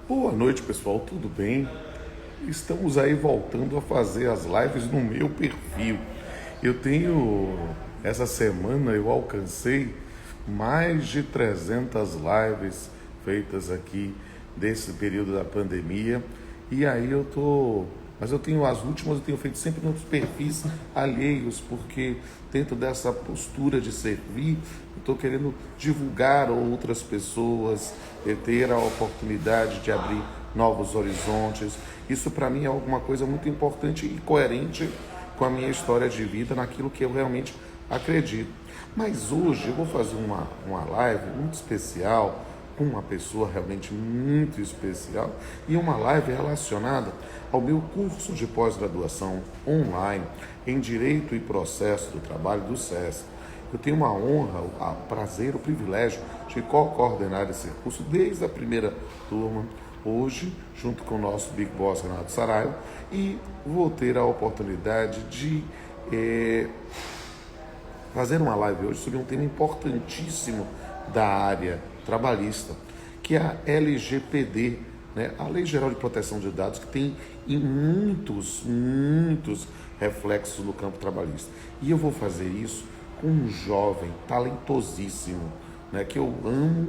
Boa noite, pessoal, tudo bem? Estamos aí voltando a fazer as lives no meu perfil. Essa semana eu alcancei mais de 300 lives feitas aqui desse período da pandemia. E aí mas eu tenho as últimas, eu tenho feito sempre nos perfis alheios, porque dentro dessa postura de servir, eu estou querendo divulgar a outras pessoas, ter a oportunidade de abrir novos horizontes. Isso para mim é alguma coisa muito importante e coerente com a minha história de vida, naquilo que eu realmente acredito. Mas hoje eu vou fazer uma live muito especial, com uma pessoa realmente muito especial, e uma live relacionada ao meu curso de pós-graduação online em Direito e Processo do Trabalho do SESC. Eu tenho uma honra, o prazer, o privilégio de coordenar esse curso desde a primeira turma, hoje, junto com o nosso Big Boss Renato Saraiva, e vou ter a oportunidade de fazer uma live hoje sobre um tema importantíssimo da área trabalhista, que é a LGPD, né? A Lei Geral de Proteção de Dados, que tem muitos reflexos no campo trabalhista. E eu vou fazer isso com um jovem talentosíssimo, né? Que eu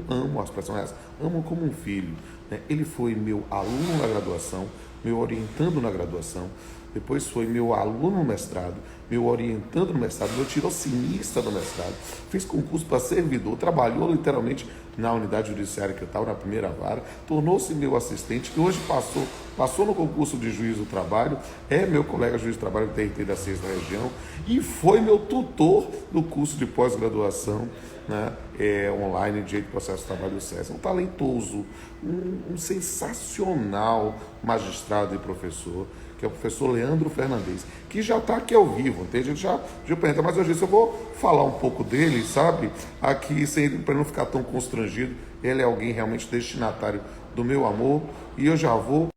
amo, a expressão é essa, amo como um filho, né? Ele foi meu aluno na graduação, meu orientando na graduação, depois foi meu aluno no mestrado, meu orientando no mestrado, meu tirocínista no mestrado, fez concurso para servidor, trabalhou literalmente na unidade judiciária que eu estava, na primeira vara, tornou-se meu assistente, que hoje passou no concurso de juiz do trabalho, é meu colega juiz do trabalho do TRT da 6ª Região, e foi meu tutor no curso de pós-graduação, né, online de Direito e Processo do Trabalho do SESC. Um talentoso, um sensacional magistrado e professor, que é o professor Leandro Fernandes, que já está aqui ao vivo, entende? Já pergunta, mas hoje eu vou falar um pouco dele, sabe? Aqui, para não ficar tão constrangido, ele é alguém realmente destinatário do meu amor, e eu já vou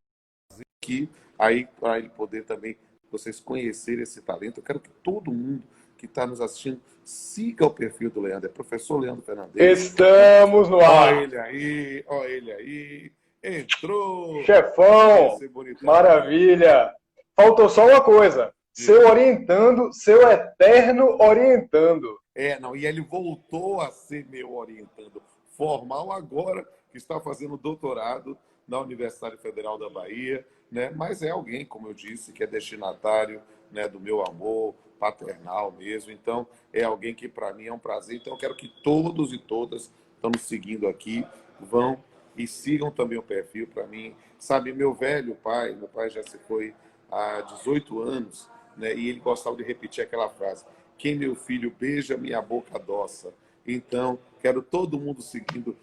aqui, aí para ele poder também, vocês conhecerem esse talento. Eu quero que todo mundo que está nos assistindo siga o perfil do Leandro, é professor Leandro Fernandes. Estamos no ar. Olha ele aí, entrou, Chefão, esse bonitão aí. maravilha. Faltou só uma coisa. Seu orientando, seu eterno orientando. Não, e ele voltou a ser meu orientando formal agora, que está fazendo doutorado na Universidade Federal da Bahia, né? Mas é alguém, como eu disse, que é destinatário, né, do meu amor paternal mesmo. Então, é alguém que para mim é um prazer. Então, eu quero que todos e todas estão nos seguindo aqui, vão e sigam também o perfil para mim. Sabe, meu pai já se foi há 18 anos, né? E ele gostava de repetir aquela frase: quem meu filho beija, minha boca adoça. Então, quero todo mundo seguindo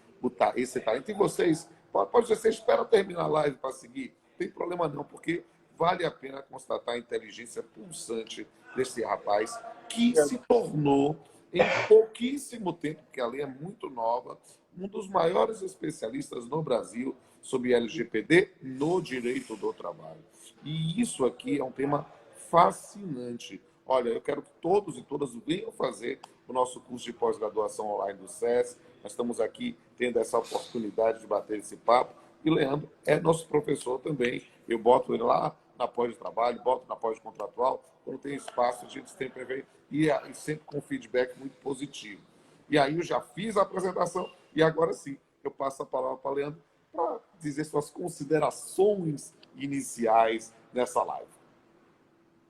esse talento. E vocês, pode ser, espera terminar a live para seguir. Não tem problema não, porque vale a pena constatar a inteligência pulsante desse rapaz, que se tornou, em pouquíssimo tempo, porque a lei é muito nova, um dos maiores especialistas no Brasil sobre LGPD no direito do trabalho. E isso aqui é um tema fascinante. Olha, eu quero que todos e todas venham fazer o nosso curso de pós-graduação online do SESC. Nós estamos aqui tendo essa oportunidade de bater esse papo. E o Leandro é nosso professor também. Eu boto ele lá na pós de trabalho, boto na pós contratual. Quando tem espaço, a gente sempre vem e sempre com feedback muito positivo. E aí eu já fiz a apresentação e agora sim eu passo a palavra para o Leandro para dizer suas considerações iniciais nessa live.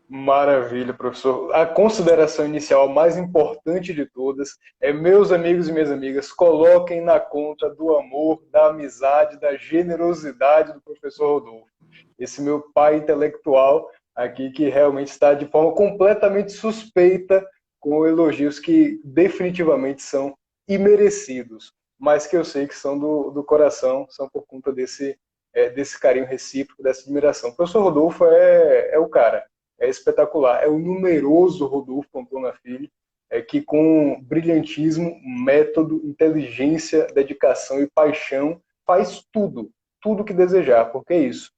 Maravilha, professor. A consideração inicial mais importante de todas é, meus amigos e minhas amigas, coloquem na conta do amor, da amizade, da generosidade do professor Rodolfo. Esse meu pai intelectual aqui, que realmente está de forma completamente suspeita com elogios que definitivamente são imerecidos, mas que eu sei que são do coração, são por conta desse carinho recíproco, dessa admiração. O professor Rodolfo é o cara. É espetacular. É o numeroso Rodolfo Pamplona Filho, que com brilhantismo, método, inteligência, dedicação e paixão faz tudo que desejar, porque é isso.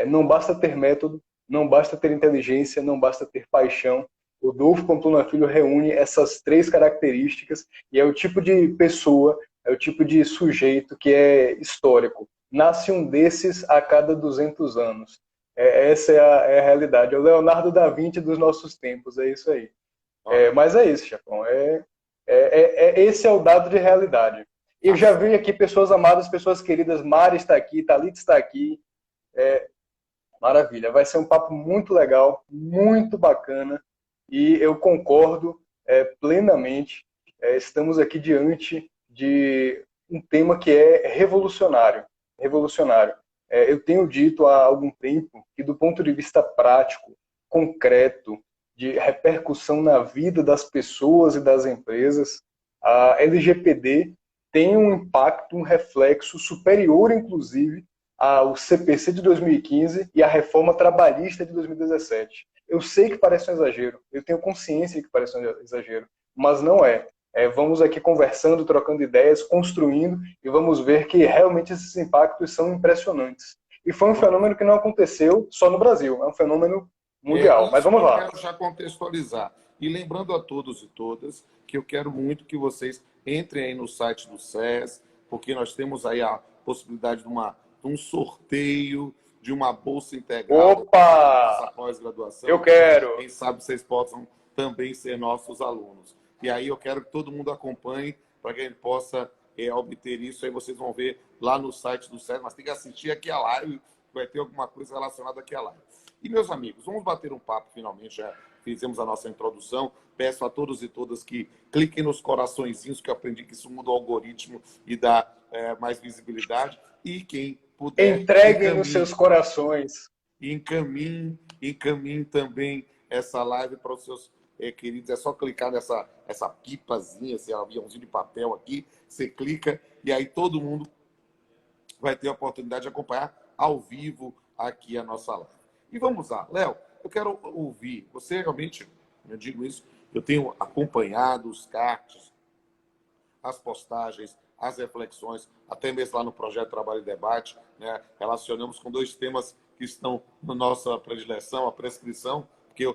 Não basta ter método, não basta ter inteligência, não basta ter paixão. Rodolfo Pamplona Filho reúne essas três características e é o tipo de pessoa, é o tipo de sujeito que é histórico. nasce um desses a cada 200 anos. Essa é a realidade. É o Leonardo da Vinci dos nossos tempos, é isso aí. Mas é isso, chefão. Esse é o dado de realidade. Eu já vi aqui pessoas amadas, pessoas queridas. Mari está aqui, Thalita está aqui. Maravilha. Vai ser um papo muito legal, muito bacana. E eu concordo plenamente. Estamos aqui diante de um tema que é revolucionário. Revolucionário. Eu tenho dito há algum tempo que, do ponto de vista prático, concreto, de repercussão na vida das pessoas e das empresas, a LGPD tem um impacto, um reflexo superior, inclusive, ao CPC de 2015 e à reforma trabalhista de 2017. Eu sei que parece um exagero, eu tenho consciência de que parece um exagero, mas não é. Vamos aqui conversando, trocando ideias, construindo, e vamos ver que realmente esses impactos são impressionantes. E foi um fenômeno que não aconteceu só no Brasil, é um fenômeno mundial. Mas vamos lá. Eu quero já contextualizar. E lembrando a todos e todas que eu quero muito que vocês entrem aí no site do SES, porque nós temos aí a possibilidade de um sorteio, de uma bolsa integral. Opa! Pós-graduação. Eu quero! Quem sabe vocês possam também ser nossos alunos. E aí eu quero que todo mundo acompanhe para que a gente possa obter isso. Aí vocês vão ver lá no site do SES, mas tem que assistir aqui a live, vai ter alguma coisa relacionada aqui à live. E, meus amigos, vamos bater um papo finalmente, já fizemos a nossa introdução. Peço a todos e todas que cliquem nos coraçõezinhos, que eu aprendi que isso muda o algoritmo e dá mais visibilidade. E quem puder... Entreguem nos seus corações. Encaminhe também essa live para os seus queridos. É só clicar essa pipazinha, esse aviãozinho de papel aqui. Você clica e aí todo mundo vai ter a oportunidade de acompanhar ao vivo aqui a nossa live. E vamos lá. Léo, eu quero ouvir. Você realmente, eu digo isso, eu tenho acompanhado os cards, as postagens, as reflexões, até mesmo lá no Projeto Trabalho e Debate, né? Relacionamos com dois temas que estão na nossa predileção, a prescrição, porque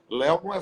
Léo não é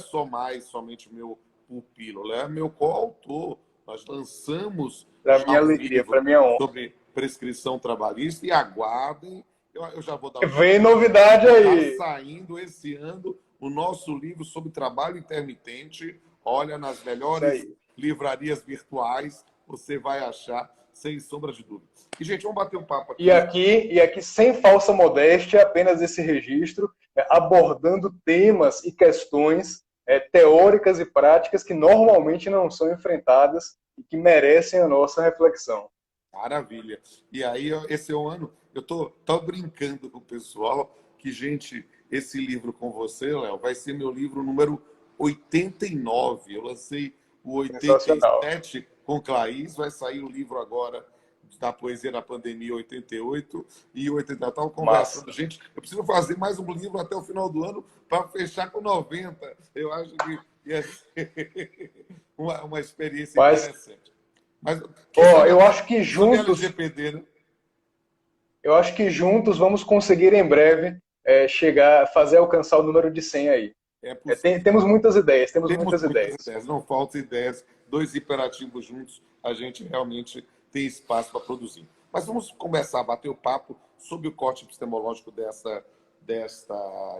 somente meu pupilo, Léo é meu coautor. Nós lançamos para minha alegria, para minha honra, sobre prescrição trabalhista e aguardem. Eu já vou dar Vem novidade aí. Está saindo esse ano o nosso livro sobre trabalho intermitente. Olha, nas melhores livrarias virtuais, você vai achar, sem sombra de dúvida. E, gente, vamos bater um papo aqui. E aqui sem falsa modéstia, apenas esse registro, abordando temas e questões teóricas e práticas que normalmente não são enfrentadas e que merecem a nossa reflexão. Maravilha. E aí, esse é o ano... Eu tô brincando com o pessoal que, gente, esse livro com você, Léo, vai ser meu livro número 89. Eu lancei o 87 com Claís, vai sair o livro agora da Poesia da Pandemia 88 e o 80. Estava conversando. Massa. Gente, eu preciso fazer mais um livro até o final do ano para fechar com 90. Eu acho que ia ser uma experiência interessante. Mas, eu acho que juntos... LGPD, né? Eu acho que juntos vamos conseguir em breve alcançar o número de 100 aí. Temos muitas ideias, temos muitas ideias. Não faltam ideias. Dois hiperativos juntos, a gente realmente tem espaço para produzir. Mas vamos começar a bater o papo sobre o corte epistemológico desta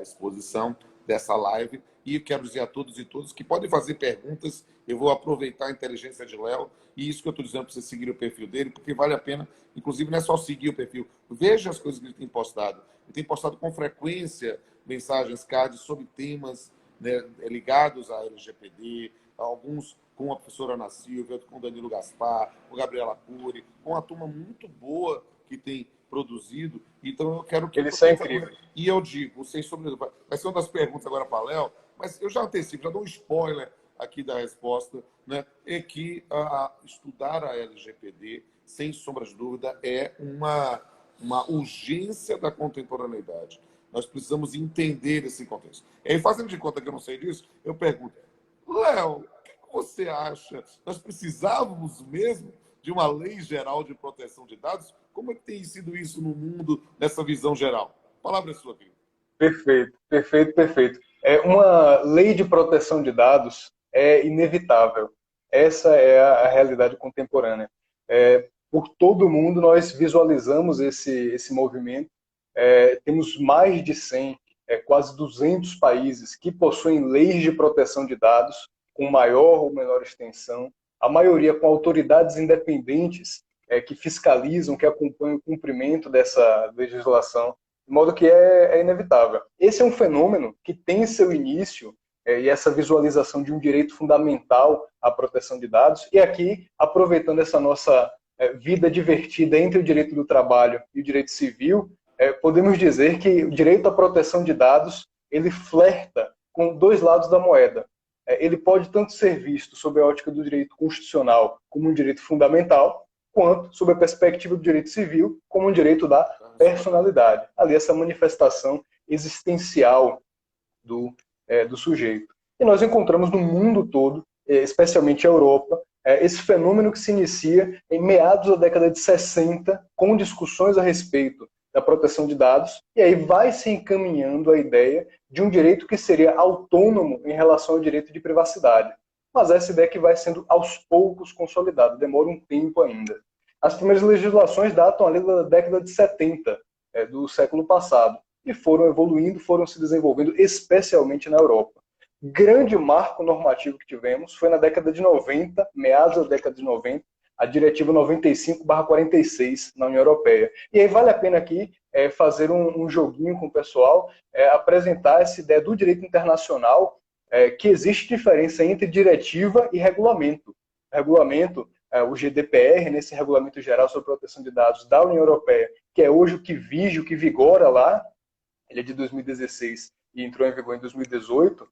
exposição, dessa live. E eu quero dizer a todos e todas que podem fazer perguntas. Eu vou aproveitar a inteligência de Léo. E isso que eu estou dizendo para você seguir o perfil dele, porque vale a pena. Inclusive, não é só seguir o perfil. Veja as coisas que ele tem postado. Ele tem postado com frequência mensagens, cards sobre temas, né, ligados à LGPD, alguns com a professora Ana Silvia, com o Danilo Gaspar, com a Gabriela Cury, com uma turma muito boa que tem produzido. Então, eu quero que... Eles são incríveis. E eu digo, vai ser uma das perguntas agora para Léo, mas eu já antecipo, já dou um spoiler aqui da resposta, né? É que estudar a LGPD, sem sombra de dúvida, é uma urgência da contemporaneidade. Nós precisamos entender esse contexto. E aí, fazendo de conta que eu não sei disso, eu pergunto, Léo, o que você acha? Nós precisávamos mesmo de uma lei geral de proteção de dados? Como é que tem sido isso no mundo, nessa visão geral? A palavra é sua, querido. Perfeito. Uma lei de proteção de dados é inevitável. Essa é a realidade contemporânea. por todo o mundo nós visualizamos esse movimento. Temos mais de 100, quase 200 países que possuem leis de proteção de dados com maior ou menor extensão, a maioria com autoridades independentes que fiscalizam, que acompanham o cumprimento dessa legislação, de modo que é inevitável. Esse é um fenômeno que tem seu início e essa visualização de um direito fundamental à proteção de dados. E aqui, aproveitando essa nossa vida divertida entre o direito do trabalho e o direito civil, podemos dizer que o direito à proteção de dados, ele flerta com dois lados da moeda. Ele pode tanto ser visto sob a ótica do direito constitucional como um direito fundamental, quanto sob a perspectiva do direito civil como um direito da personalidade. Ali, essa manifestação existencial do sujeito. E nós encontramos no mundo todo, especialmente a Europa, esse fenômeno que se inicia em meados da década de 60, com discussões a respeito da proteção de dados, e aí vai se encaminhando a ideia de um direito que seria autônomo em relação ao direito de privacidade. Mas essa ideia que vai sendo aos poucos consolidada, demora um tempo ainda. As primeiras legislações datam ali da década de 70, do século passado, e foram evoluindo, foram se desenvolvendo, especialmente na Europa. Grande marco normativo que tivemos foi na década de 90, meados da década de 90, a Diretiva 95/46 na União Europeia. E aí vale a pena aqui fazer um joguinho com o pessoal, apresentar essa ideia do direito internacional, que existe diferença entre diretiva e regulamento. Regulamento, o GDPR, nesse Regulamento Geral sobre Proteção de Dados da União Europeia, que é hoje o que vige, o que vigora lá, ele é de 2016 e entrou em vigor em 2018,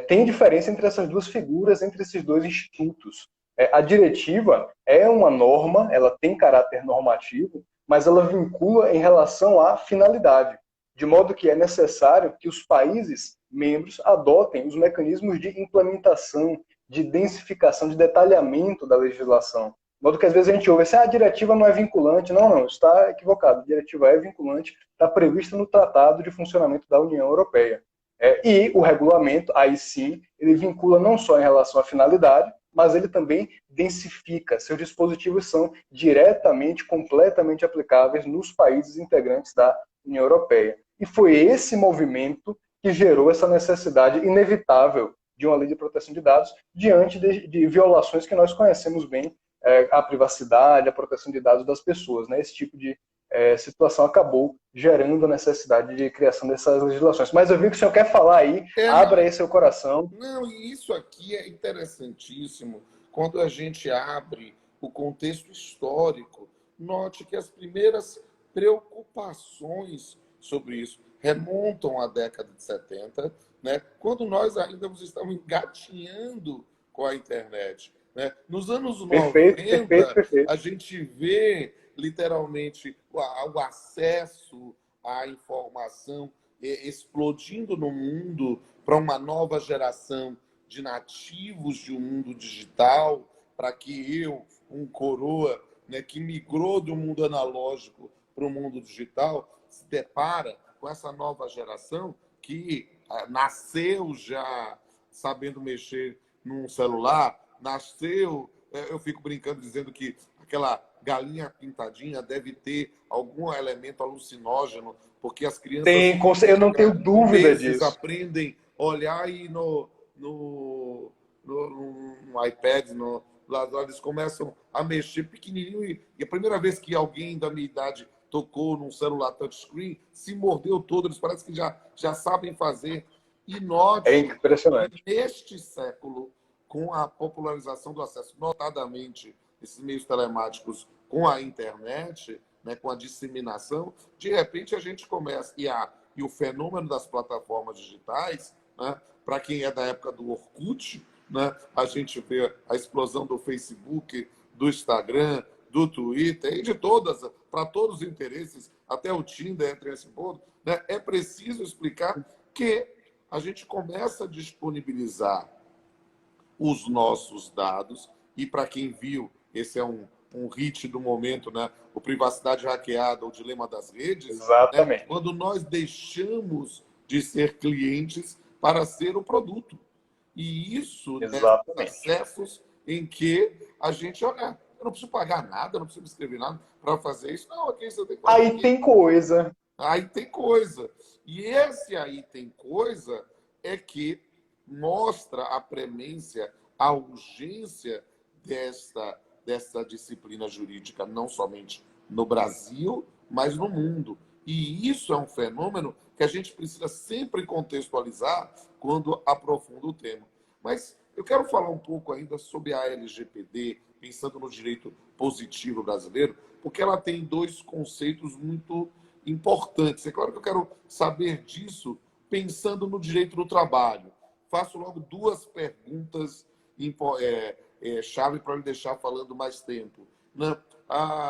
tem diferença entre essas duas figuras, entre esses dois institutos. A diretiva é uma norma, ela tem caráter normativo, mas ela vincula em relação à finalidade, de modo que é necessário que os países membros adotem os mecanismos de implementação, de densificação, de detalhamento da legislação. De modo que às vezes a gente ouve assim, a diretiva não é vinculante. Não, está equivocado. A diretiva é vinculante, está prevista no Tratado de Funcionamento da União Europeia. E o regulamento, aí sim, ele vincula não só em relação à finalidade, mas ele também densifica. Seus dispositivos são diretamente, completamente aplicáveis nos países integrantes da União Europeia. E foi esse movimento que gerou essa necessidade inevitável de uma lei de proteção de dados diante de violações que nós conhecemos bem, a privacidade, a proteção de dados das pessoas. Né? Esse tipo de situação acabou gerando a necessidade de criação dessas legislações. Mas eu vi que o senhor quer falar aí, abra aí seu coração. Não, e isso aqui é interessantíssimo. Quando a gente abre o contexto histórico, note que as primeiras preocupações sobre isso remontam à década de 70, né? Quando nós ainda estamos engatinhando com a internet. Né? Nos anos 90, perfeito. a gente vê literalmente o acesso à informação explodindo no mundo para uma nova geração de nativos de um mundo digital, para que eu, um coroa, né, que migrou do mundo analógico para o mundo digital, se depara com essa nova geração que nasceu já sabendo mexer num celular, nasceu, eu fico brincando dizendo que aquela galinha pintadinha deve ter algum elemento alucinógeno, porque as crianças... Eu não tenho dúvida disso. Aprendem a olhar e no iPad, eles começam a mexer pequenininho e a primeira vez que alguém da minha idade tocou num celular touchscreen, se mordeu todo, eles parecem que já sabem fazer. E note impressionante. que neste século, com a popularização do acesso, notadamente esses meios telemáticos com a internet, né, com a disseminação, de repente a gente começa... E o fenômeno das plataformas digitais, né, para quem é da época do Orkut, né, a gente vê a explosão do Facebook, do Instagram, do Twitter, e de todas, para todos os interesses, até o Tinder entra nesse ponto, né, é preciso explicar que a gente começa a disponibilizar os nossos dados, e para quem viu, esse é um hit do momento, né? O Privacidade Hackeada, o Dilema das Redes. Exatamente. Né? Quando nós deixamos de ser clientes para ser o produto. E isso, né, acessos em que a gente, olha, eu não preciso pagar nada, eu não preciso escrever nada para fazer isso. Não, aqui você tem que fazer Aí tem coisa. Aí tem coisa. E esse aí tem coisa é que mostra a premência, a urgência dessa disciplina jurídica, não somente no Brasil, mas no mundo. E isso é um fenômeno que a gente precisa sempre contextualizar quando aprofunda o tema. Mas eu quero falar um pouco ainda sobre a LGPD, pensando no direito positivo brasileiro, porque ela tem dois conceitos muito importantes. É claro que eu quero saber disso pensando no direito do trabalho. Faço logo duas perguntas chave para lhe deixar falando mais tempo. Né?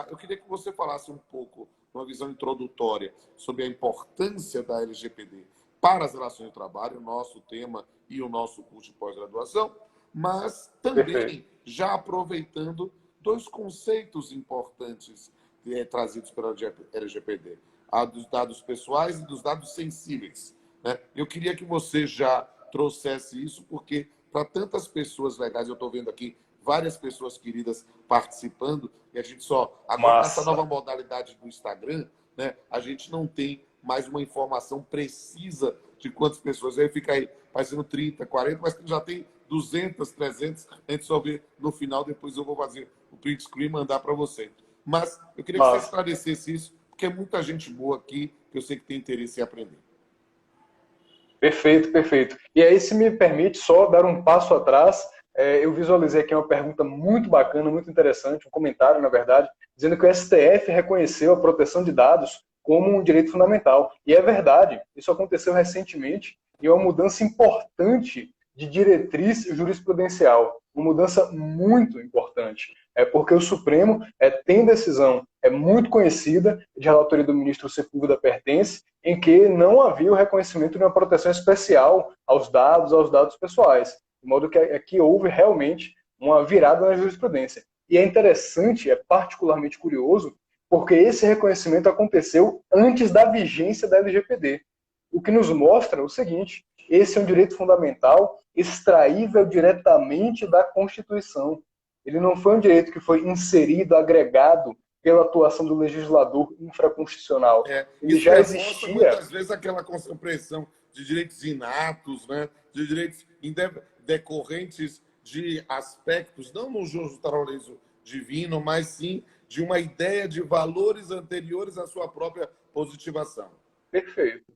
Eu queria que você falasse um pouco, uma visão introdutória, sobre a importância da LGPD para as relações de trabalho, o nosso tema e o nosso curso de pós-graduação, mas também Perfeito. já aproveitando dois conceitos importantes trazidos pela LGPD, a dos dados pessoais e dos dados sensíveis. Né? Eu queria que você já trouxesse isso, porque para tantas pessoas legais, eu estou vendo aqui várias pessoas queridas participando, e a gente só, agora nessa nova Massa. modalidade do Instagram, né, a gente não tem mais uma informação precisa de quantas pessoas. Aí fica aí, parecendo 30, 40, mas já tem 200, 300, a gente só vê no final, depois eu vou fazer o print screen e mandar para você. Mas eu queria que você Massa. esclarecesse isso, porque é muita gente boa aqui que eu sei que tem interesse em aprender. Perfeito, perfeito. E aí, se me permite só dar um passo atrás, eu visualizei aqui uma pergunta muito bacana, muito interessante, um comentário, na verdade, dizendo que o STF reconheceu a proteção de dados como um direito fundamental. E é verdade, isso aconteceu recentemente e é uma mudança importante de diretriz jurisprudencial, uma mudança muito importante. É porque o Supremo tem decisão muito conhecida de relatoria do ministro Sepúlveda Pertence, em que não havia o reconhecimento de uma proteção especial aos dados pessoais. De modo que aqui houve realmente uma virada na jurisprudência. E é interessante, é particularmente curioso, porque esse reconhecimento aconteceu antes da vigência da LGPD. O que nos mostra o seguinte: esse é um direito fundamental extraível diretamente da Constituição. Ele não foi um direito que foi inserido, agregado pela atuação do legislador infraconstitucional. Ele Isso já reforça existia. muitas vezes aquela compreensão de direitos inatos, né? De direitos decorrentes de aspectos, não no justamente divino, mas sim de uma ideia de valores anteriores à sua própria positivação. Perfeito.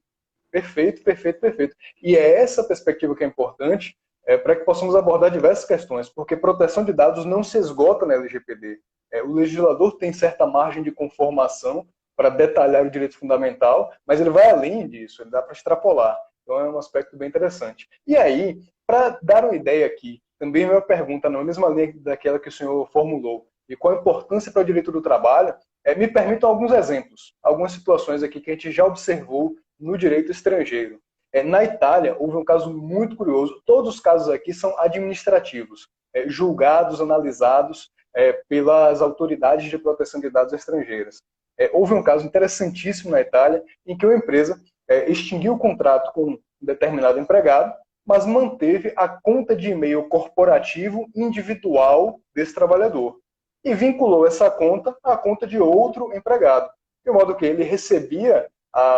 Perfeito, perfeito, perfeito. E é essa perspectiva que é importante para que possamos abordar diversas questões, porque proteção de dados não se esgota na LGPD. O legislador tem certa margem de conformação para detalhar o direito fundamental, mas ele vai além disso, ele dá para extrapolar. Então é um aspecto bem interessante. E aí, para dar uma ideia aqui, também uma pergunta na mesma linha daquela que o senhor formulou, e qual a importância para o direito do trabalho, me permitam alguns exemplos, algumas situações aqui que a gente já observou no direito estrangeiro. Na Itália, houve um caso muito curioso. Todos os casos aqui são administrativos, julgados, analisados pelas autoridades de proteção de dados estrangeiras. Houve um caso interessantíssimo na Itália, em que uma empresa extinguiu o contrato com um determinado empregado, mas manteve a conta de e-mail corporativo individual desse trabalhador e vinculou essa conta à conta de outro empregado, de modo que ele recebia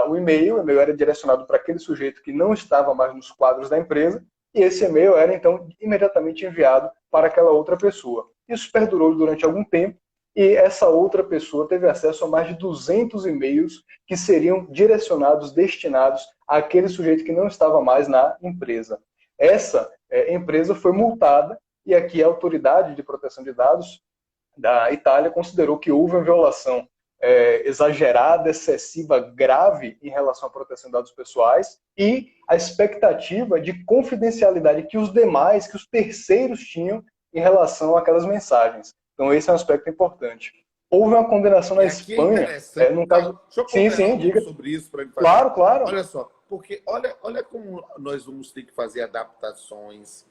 o e-mail era direcionado para aquele sujeito que não estava mais nos quadros da empresa, e esse e-mail era, então, imediatamente enviado para aquela outra pessoa. Isso perdurou durante algum tempo, e essa outra pessoa teve acesso a mais de 200 e-mails que seriam direcionados, destinados àquele sujeito que não estava mais na empresa. Essa empresa foi multada, e aqui a Autoridade de Proteção de Dados da Itália considerou que houve uma violação exagerada, excessiva, grave em relação à proteção de dados pessoais e a expectativa de confidencialidade que os demais, que os terceiros tinham em relação àquelas mensagens. Então esse é um aspecto importante. Houve uma condenação na Aqui é Espanha, interessante. no caso... Deixa eu Sim, ponderar sim, um pouco diga. sobre isso para ele fazer. Claro, claro. Olha só, porque olha como nós vamos ter que fazer adaptações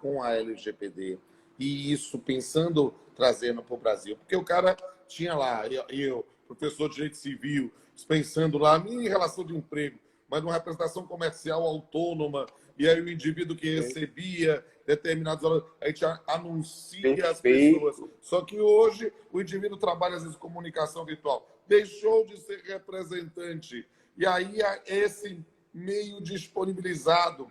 com a LGPD. E isso pensando, trazendo para o Brasil. Porque o cara tinha lá, eu, professor de direito civil, pensando lá, em relação de emprego, mas numa representação comercial autônoma e aí o indivíduo que recebia determinados valores, a gente anuncia as Perfeito. pessoas. Só que hoje o indivíduo trabalha, às vezes, com comunicação virtual. Deixou de ser representante. E aí esse meio disponibilizado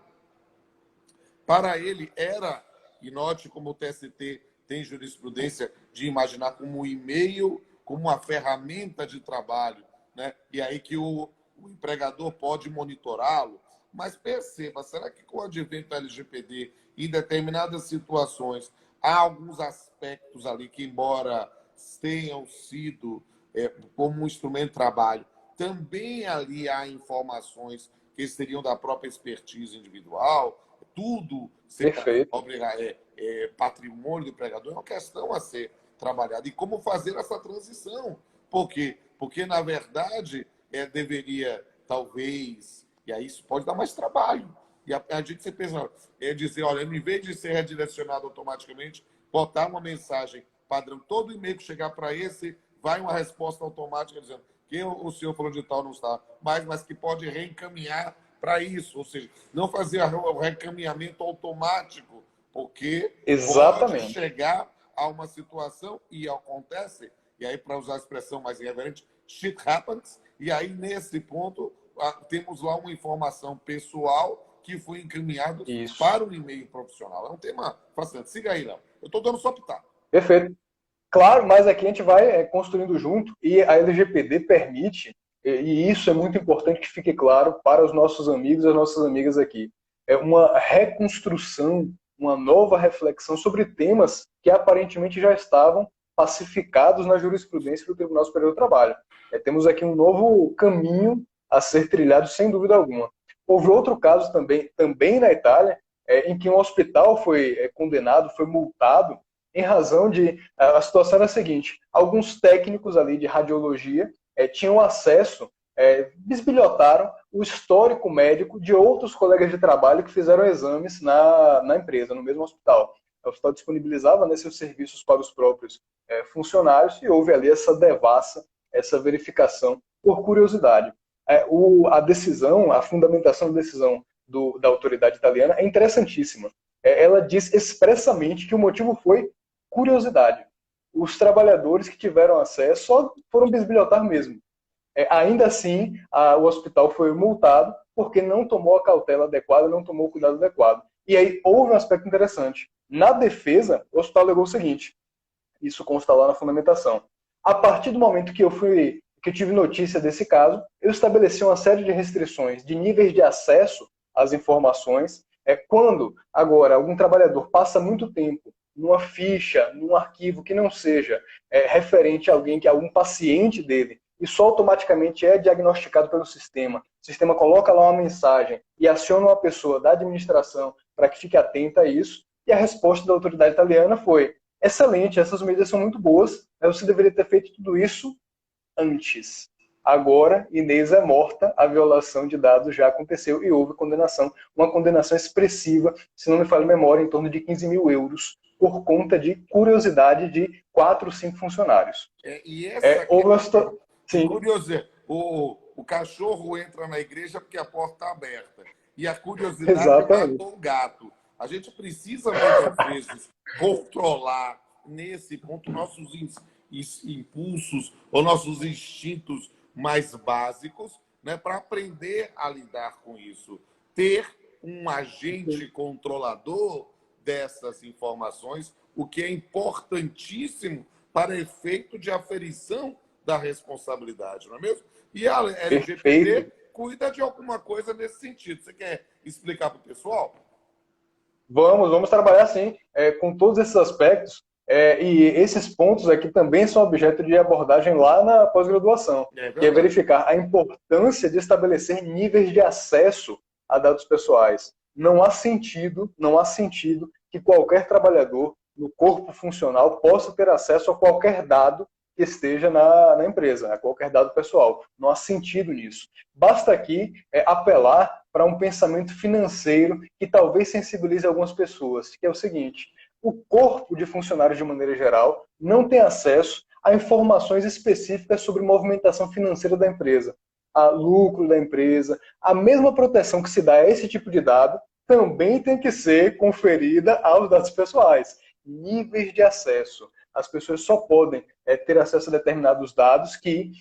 para ele era, e note como o TST tem jurisprudência de imaginar como o e-mail como uma ferramenta de trabalho, né? E aí que o empregador pode monitorá-lo. Mas perceba, será que com o advento do LGPD, em determinadas situações, há alguns aspectos ali que, embora tenham sido como um instrumento de trabalho, também ali há informações que seriam da própria expertise individual, tudo patrimônio do empregador, é uma questão a ser trabalhada. E como fazer essa transição? Por quê? Porque, na verdade, deveria, talvez, e aí isso pode dar mais trabalho. E a gente se pensa, dizer, olha, em vez de ser redirecionado automaticamente, botar uma mensagem padrão, todo e-mail que chegar para esse, vai uma resposta automática dizendo que o senhor falou de tal não está, mas que pode reencaminhar para isso, ou seja, não fazer o reencaminhamento automático, porque pode chegar a uma situação, e acontece, e aí, para usar a expressão mais irreverente, shit happens, e aí, nesse ponto, temos lá uma informação pessoal que foi encaminhada para um e-mail profissional. É um tema fascinante. Siga aí, Léo. Eu estou dando só pitaco. Perfeito. Claro, mas aqui a gente vai construindo junto, e a LGPD permite, e isso é muito importante que fique claro para os nossos amigos e as nossas amigas aqui, é uma reconstrução, uma nova reflexão sobre temas que aparentemente já estavam pacificados na jurisprudência do Tribunal Superior do Trabalho. Temos aqui um novo caminho a ser trilhado, sem dúvida alguma. Houve outro caso também na Itália, em que um hospital foi condenado, foi multado, em razão de... A situação era a seguinte, alguns técnicos ali de radiologia tinham acesso, bisbilhotaram o histórico médico de outros colegas de trabalho que fizeram exames na empresa, no mesmo hospital. O hospital disponibilizava seus serviços para os próprios funcionários e houve ali essa devassa, essa verificação por curiosidade. A decisão, a fundamentação da decisão da autoridade italiana é interessantíssima. Ela diz expressamente que o motivo foi curiosidade. Os trabalhadores que tiveram acesso só foram bisbilhotar mesmo. Ainda assim, o hospital foi multado porque não tomou a cautela adequada, não tomou o cuidado adequado. E aí houve um aspecto interessante. Na defesa, o hospital alegou o seguinte, isso consta lá na fundamentação. A partir do momento que eu tive notícia desse caso, eu estabeleci uma série de restrições de níveis de acesso às informações. Quando, agora, algum trabalhador passa muito tempo numa ficha, num arquivo que não seja referente a algum paciente dele, e só automaticamente é diagnosticado pelo sistema. O sistema coloca lá uma mensagem e aciona uma pessoa da administração para que fique atenta a isso. E a resposta da autoridade italiana foi: excelente, essas medidas são muito boas, mas você deveria ter feito tudo isso antes. Agora, Inês é morta, a violação de dados já aconteceu e houve condenação. Uma condenação expressiva, se não me falha a memória, em torno de 15 mil euros, por conta de curiosidade de 4 ou 5 funcionários. E essa curiosidade, o cachorro entra na igreja porque a porta está aberta. E a curiosidade matou o gato. A gente precisa, muitas vezes, controlar, nesse ponto, nossos impulsos ou nossos instintos mais básicos, né, para aprender a lidar com isso. Ter um agente controlador dessas informações, o que é importantíssimo para efeito de aferição da responsabilidade, não é mesmo? E a LGPD cuida de alguma coisa nesse sentido. Você quer explicar para o pessoal? Vamos trabalhar sim, com todos esses aspectos, e esses pontos aqui também são objeto de abordagem lá na pós-graduação, que é verificar a importância de estabelecer níveis de acesso a dados pessoais. Não há sentido que qualquer trabalhador no corpo funcional possa ter acesso a qualquer dado que esteja na empresa, a qualquer dado pessoal. Não há sentido nisso. Basta aqui apelar para um pensamento financeiro que talvez sensibilize algumas pessoas, que é o seguinte: o corpo de funcionários, de maneira geral, não tem acesso a informações específicas sobre movimentação financeira da empresa, a lucro da empresa, a mesma proteção que se dá a esse tipo de dado também tem que ser conferida aos dados pessoais. Níveis de acesso. As pessoas só podem ter acesso a determinados dados que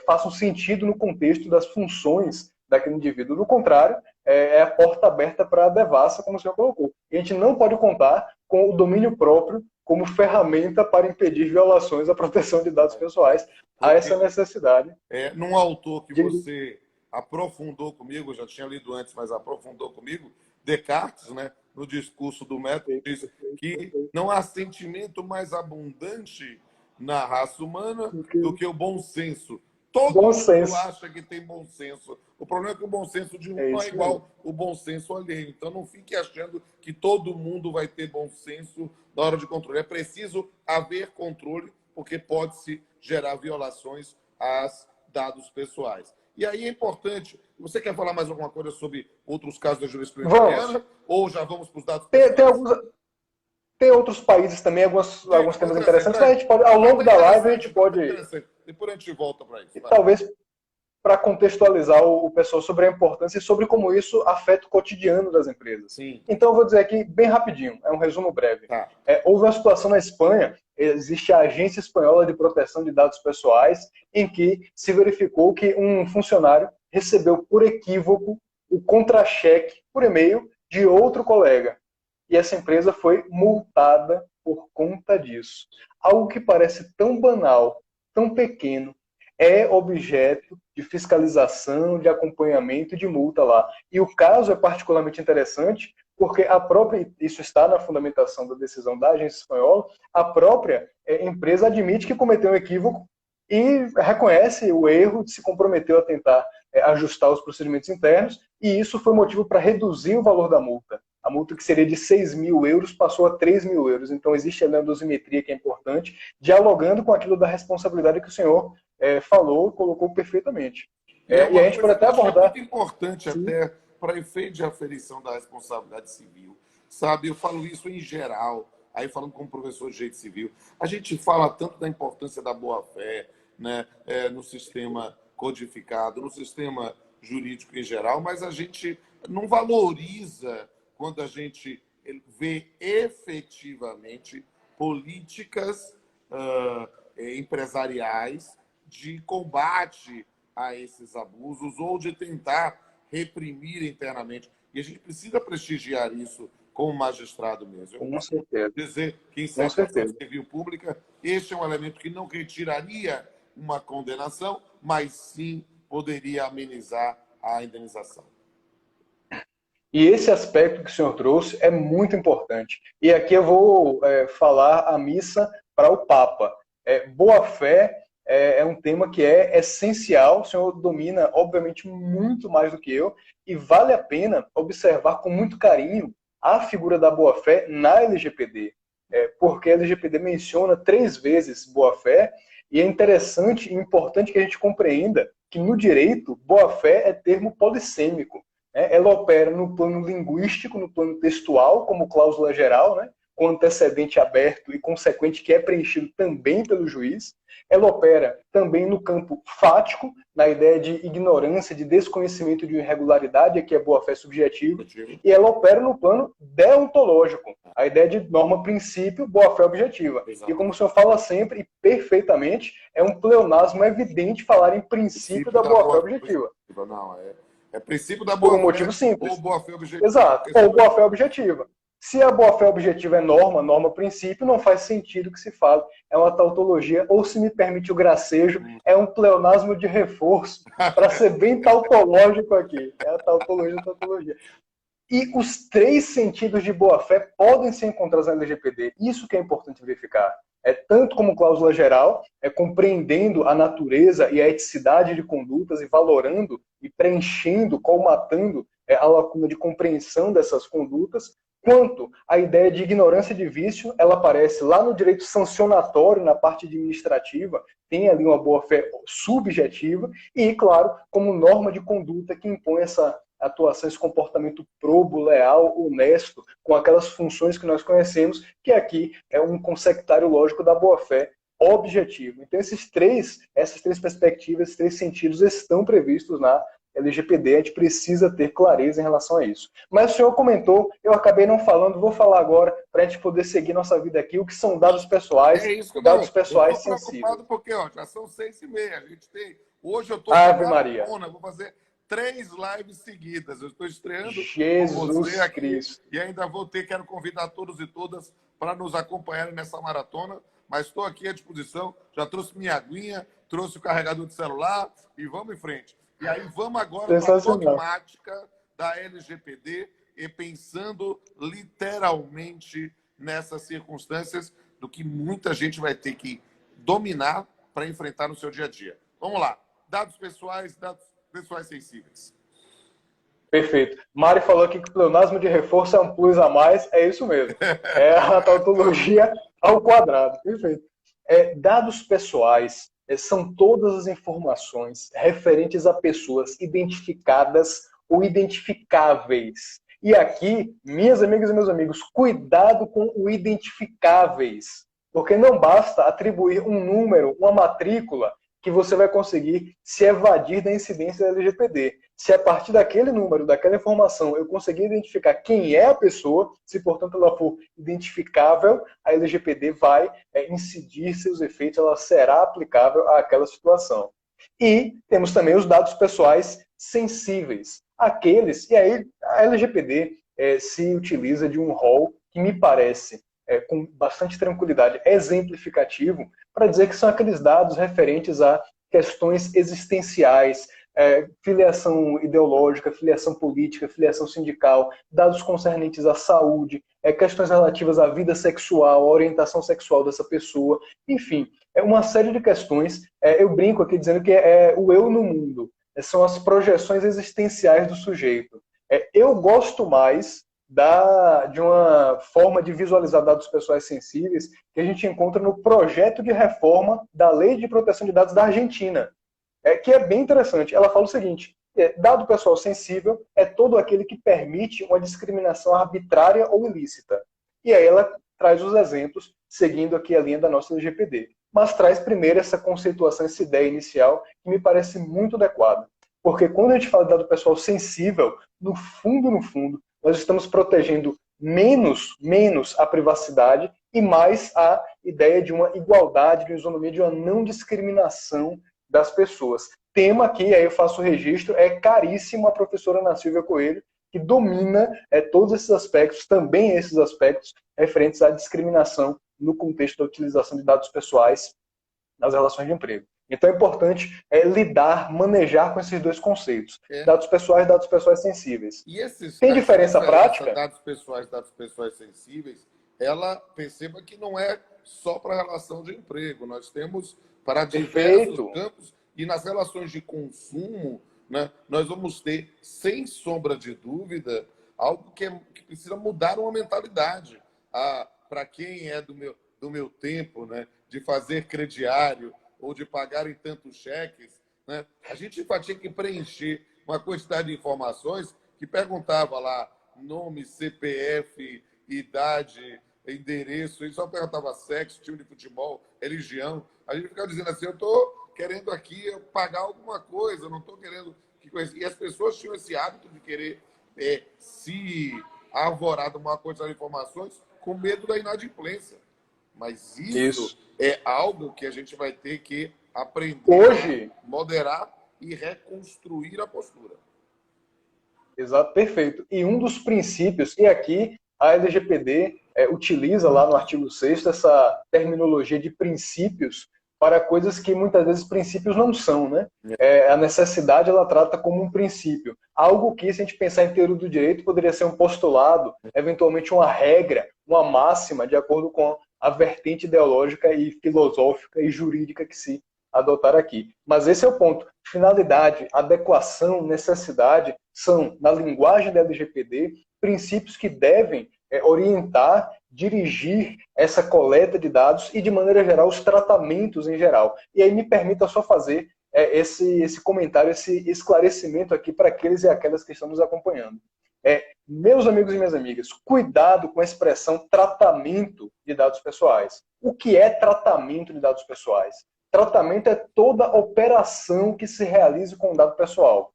façam sentido no contexto das funções daquele indivíduo. Do contrário, é a porta aberta para a devassa, como o senhor colocou. E a gente não pode contar com o domínio próprio como ferramenta para impedir violações à proteção de dados pessoais. Há essa necessidade. Num autor que você aprofundou comigo, eu já tinha lido antes, mas aprofundou comigo, Descartes, né, no discurso do método, diz que não há sentimento mais abundante na raça humana do que o bom senso. Todo mundo acha que tem bom senso. O problema é que o bom senso de um não é igual o bom senso alheio. Então não fique achando que todo mundo vai ter bom senso na hora de controle. É preciso haver controle, porque pode-se gerar violações aos dados pessoais. E aí é importante... Você quer falar mais alguma coisa sobre outros casos da jurisprudência italiana? Ou já vamos para os dados pessoais? Tem outros países também, alguns temas interessantes, mas a gente pode, ao longo da live, a gente pode... Depois a gente volta para isso. Talvez para contextualizar o pessoal sobre a importância e sobre como isso afeta o cotidiano das empresas. Sim. Então, eu vou dizer aqui bem rapidinho, é um resumo breve. Tá. Houve uma situação na Espanha, existe a Agência Espanhola de Proteção de Dados Pessoais, em que se verificou que um funcionário recebeu por equívoco o contra-cheque por e-mail de outro colega. E essa empresa foi multada por conta disso. Algo que parece tão banal, tão pequeno, é objeto de fiscalização, de acompanhamento e de multa lá. E o caso é particularmente interessante porque isso está na fundamentação da decisão da agência espanhola, a própria empresa admite que cometeu um equívoco e reconhece o erro, se comprometeu a tentar ajustar os procedimentos internos, e isso foi motivo para reduzir o valor da multa. A multa que seria de 6 mil euros passou a 3 mil euros. Então existe ali uma dosimetria que é importante, dialogando com aquilo da responsabilidade que o senhor falou, colocou perfeitamente. E a gente pode até abordar... É muito importante. Sim. Até para efeito de aferição da responsabilidade civil. Sabe, eu falo isso em geral, aí falando como professor de direito civil, a gente fala tanto da importância da boa-fé, né, no sistema codificado, no sistema jurídico em geral, mas a gente não valoriza quando a gente vê efetivamente políticas empresariais de combate a esses abusos ou de tentar reprimir internamente. E a gente precisa prestigiar isso como magistrado mesmo. Com certeza. Dizer que em certa civil pública, este é um elemento que não retiraria uma condenação, mas sim poderia amenizar a indenização. E esse aspecto que o senhor trouxe é muito importante. E aqui eu vou falar a missa para o Papa. Boa-fé é um tema que é essencial, o senhor domina, obviamente, muito mais do que eu, e vale a pena observar com muito carinho a figura da boa-fé na LGPD, porque a LGPD menciona 3 vezes boa-fé, e é interessante e importante que a gente compreenda que no direito, boa-fé é termo polissêmico. Ela opera no plano linguístico, no plano textual, como cláusula geral, né, com antecedente aberto e consequente que é preenchido também pelo juiz. Ela opera também no campo fático, na ideia de ignorância, de desconhecimento de irregularidade, aqui é boa-fé subjetiva, e ela opera no plano deontológico, a ideia de norma-princípio, boa-fé objetiva. Exato. E como o senhor fala sempre, e perfeitamente, é um pleonasmo evidente falar em princípio da boa-fé objetiva. Não, é princípio da boa-fé. Por um motivo simples. Ou boa-fé objetiva. Exato, ou boa-fé objetiva. Se a boa-fé objetiva é norma-princípio, não faz sentido que se fale. É uma tautologia, ou se me permite o gracejo, é um pleonasmo de reforço, para ser bem tautológico aqui. É a tautologia. E os 3 sentidos de boa-fé podem ser encontrados na LGPD. Isso que é importante verificar. Tanto como cláusula geral, compreendendo a natureza e a eticidade de condutas e valorando e preenchendo, colmatando a lacuna de compreensão dessas condutas, quanto a ideia de ignorância de vício, ela aparece lá no direito sancionatório, na parte administrativa, tem ali uma boa-fé subjetiva, e, claro, como norma de conduta que impõe essa atuação, esse comportamento probo, leal, honesto, com aquelas funções que nós conhecemos, que aqui é um consectário lógico da boa-fé objetivo. Então, essas três perspectivas, esses 3 sentidos estão previstos na LGPD, a gente precisa ter clareza em relação a isso. Mas o senhor comentou, eu acabei não falando, vou falar agora, para a gente poder seguir nossa vida aqui, o que são dados pessoais, É isso que dados não. Eu pessoais estou sensíveis. preocupado porque ó, já são 6h30. A gente tem. Hoje eu estou com Ave Maria. maratona, vou fazer 3 lives seguidas. Eu estou estreando com você Jesus aqui Cristo. e ainda quero convidar todos e todas para nos acompanharem nessa maratona. Mas estou aqui à disposição. Já trouxe minha aguinha, trouxe o carregador de celular e vamos em frente. E aí vamos agora para a dogmática da LGPD e pensando literalmente nessas circunstâncias do que muita gente vai ter que dominar para enfrentar no seu dia a dia. Vamos lá. Dados pessoais sensíveis. Perfeito. Mari falou aqui que o pleonasmo de reforço é um plus a mais. É isso mesmo. É a tautologia ao quadrado. Perfeito. Dados pessoais são todas as informações referentes a pessoas identificadas ou identificáveis. E aqui, minhas amigas e meus amigos, cuidado com o identificáveis, porque não basta atribuir um número, uma matrícula, que você vai conseguir se evadir da incidência da LGPD. Se a partir daquele número, daquela informação, eu conseguir identificar quem é a pessoa, se, portanto, ela for identificável, a LGPD vai incidir seus efeitos, ela será aplicável àquela situação. E temos também os dados pessoais sensíveis. Aqueles, e aí a LGPD se utiliza de um rol que me parece, com bastante tranquilidade, exemplificativo, para dizer que são aqueles dados referentes a questões existenciais, filiação ideológica, filiação política, filiação sindical, dados concernentes à saúde, questões relativas à vida sexual, à orientação sexual dessa pessoa, enfim, uma série de questões. Eu brinco aqui dizendo que é o eu no mundo, são as projeções existenciais do sujeito. Eu gosto mais de uma forma de visualizar dados pessoais sensíveis que a gente encontra no projeto de reforma da Lei de Proteção de Dados da Argentina, que é bem interessante. Ela fala o seguinte: dado pessoal sensível é todo aquele que permite uma discriminação arbitrária ou ilícita. E aí ela traz os exemplos, seguindo aqui a linha da nossa LGPD. Mas traz primeiro essa conceituação, essa ideia inicial, que me parece muito adequada. Porque quando a gente fala de dado pessoal sensível, no fundo, nós estamos protegendo menos a privacidade e mais a ideia de uma igualdade, de uma isonomia, de uma não discriminação das pessoas. Tema que, aí eu faço o registro, é caríssimo a professora Ana Silvia Coelho, que domina todos esses aspectos, também esses aspectos referentes à discriminação no contexto da utilização de dados pessoais nas relações de emprego. Então é importante manejar com esses dois conceitos. Dados pessoais sensíveis. E tem diferença prática? Dados pessoais sensíveis, ela perceba que não é só para a relação de emprego. Nós temos para diversos campos e nas relações de consumo, né, nós vamos ter, sem sombra de dúvida, algo que precisa mudar uma mentalidade. Para quem é do meu tempo, né, de fazer crediário ou de pagar em tantos cheques, né, a gente tinha que preencher uma quantidade de informações que perguntava lá nome, CPF, idade, endereço, e só perguntava sexo, time de futebol, religião. A gente ficava dizendo assim: eu estou querendo aqui pagar alguma coisa, não estou querendo que coisa. E as pessoas tinham esse hábito de querer se arvorar de uma quantidade de informações com medo da inadimplência. Mas isso é algo que a gente vai ter que aprender a moderar e reconstruir a postura. Exato, perfeito. E um dos princípios, e aqui a LGPD utiliza lá no artigo 6º essa terminologia de princípios para coisas que muitas vezes princípios não são, né? A necessidade ela trata como um princípio. Algo que, se a gente pensar em teoria do direito, poderia ser um postulado, eventualmente uma regra, uma máxima, de acordo com a vertente ideológica e filosófica e jurídica que se adotar aqui. Mas esse é o ponto. Finalidade, adequação, necessidade são, na linguagem da LGPD, princípios que devem orientar, dirigir essa coleta de dados e, de maneira geral, os tratamentos em geral. E aí me permita só fazer esse comentário, esse esclarecimento aqui para aqueles e aquelas que estão nos acompanhando. Meus amigos e minhas amigas, cuidado com a expressão tratamento de dados pessoais. O que é tratamento de dados pessoais? Tratamento é toda operação que se realize com o dado pessoal.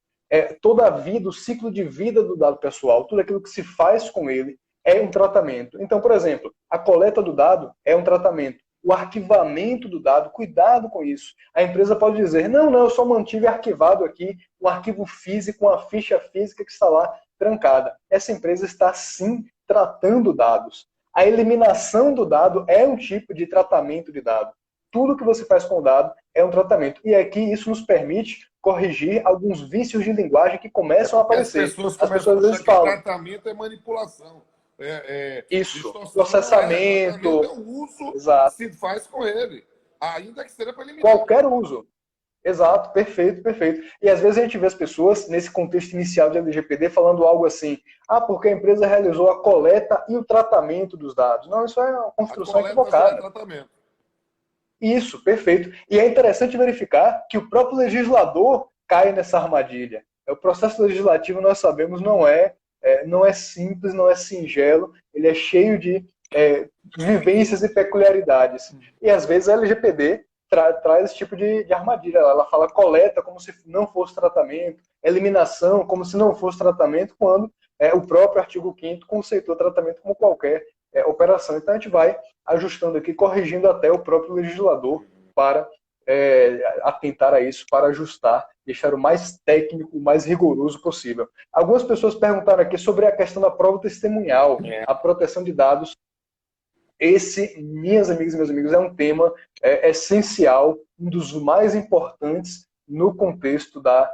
toda a vida, o ciclo de vida do dado pessoal, tudo aquilo que se faz com ele é um tratamento. Então, por exemplo, a coleta do dado é um tratamento. O arquivamento do dado, cuidado com isso. A empresa pode dizer, não, eu só mantive arquivado aqui um arquivo físico, uma ficha física que está lá trancada. Essa empresa está, sim, tratando dados. A eliminação do dado é um tipo de tratamento de dado. Tudo que você faz com o dado é um tratamento. E aqui isso nos permite corrigir alguns vícios de linguagem que começam a aparecer. As pessoas às vezes falam, tratamento é manipulação. Isso, processamento. É o uso exato. que se faz com ele, ainda que seja para eliminar. Qualquer uso. Exato, perfeito, perfeito. E às vezes a gente vê as pessoas, nesse contexto inicial de LGPD, falando algo assim, porque a empresa realizou a coleta e o tratamento dos dados. Não, isso é uma construção equivocada. Tratamento. Isso, perfeito. E é interessante verificar que o próprio legislador cai nessa armadilha. O processo legislativo, nós sabemos, não é simples, não é singelo, ele é cheio de vivências e peculiaridades. E às vezes a LGPD traz esse tipo de armadilha. Ela fala coleta como se não fosse tratamento, eliminação como se não fosse tratamento, quando o próprio artigo 5º conceitua tratamento como qualquer operação. Então a gente vai ajustando aqui, corrigindo até o próprio legislador para atentar a isso, para ajustar, deixar o mais técnico, o mais rigoroso possível. Algumas pessoas perguntaram aqui sobre a questão da prova testemunhal, a proteção de dados. Esse, minhas amigas e meus amigos, é um tema essencial, um dos mais importantes no contexto da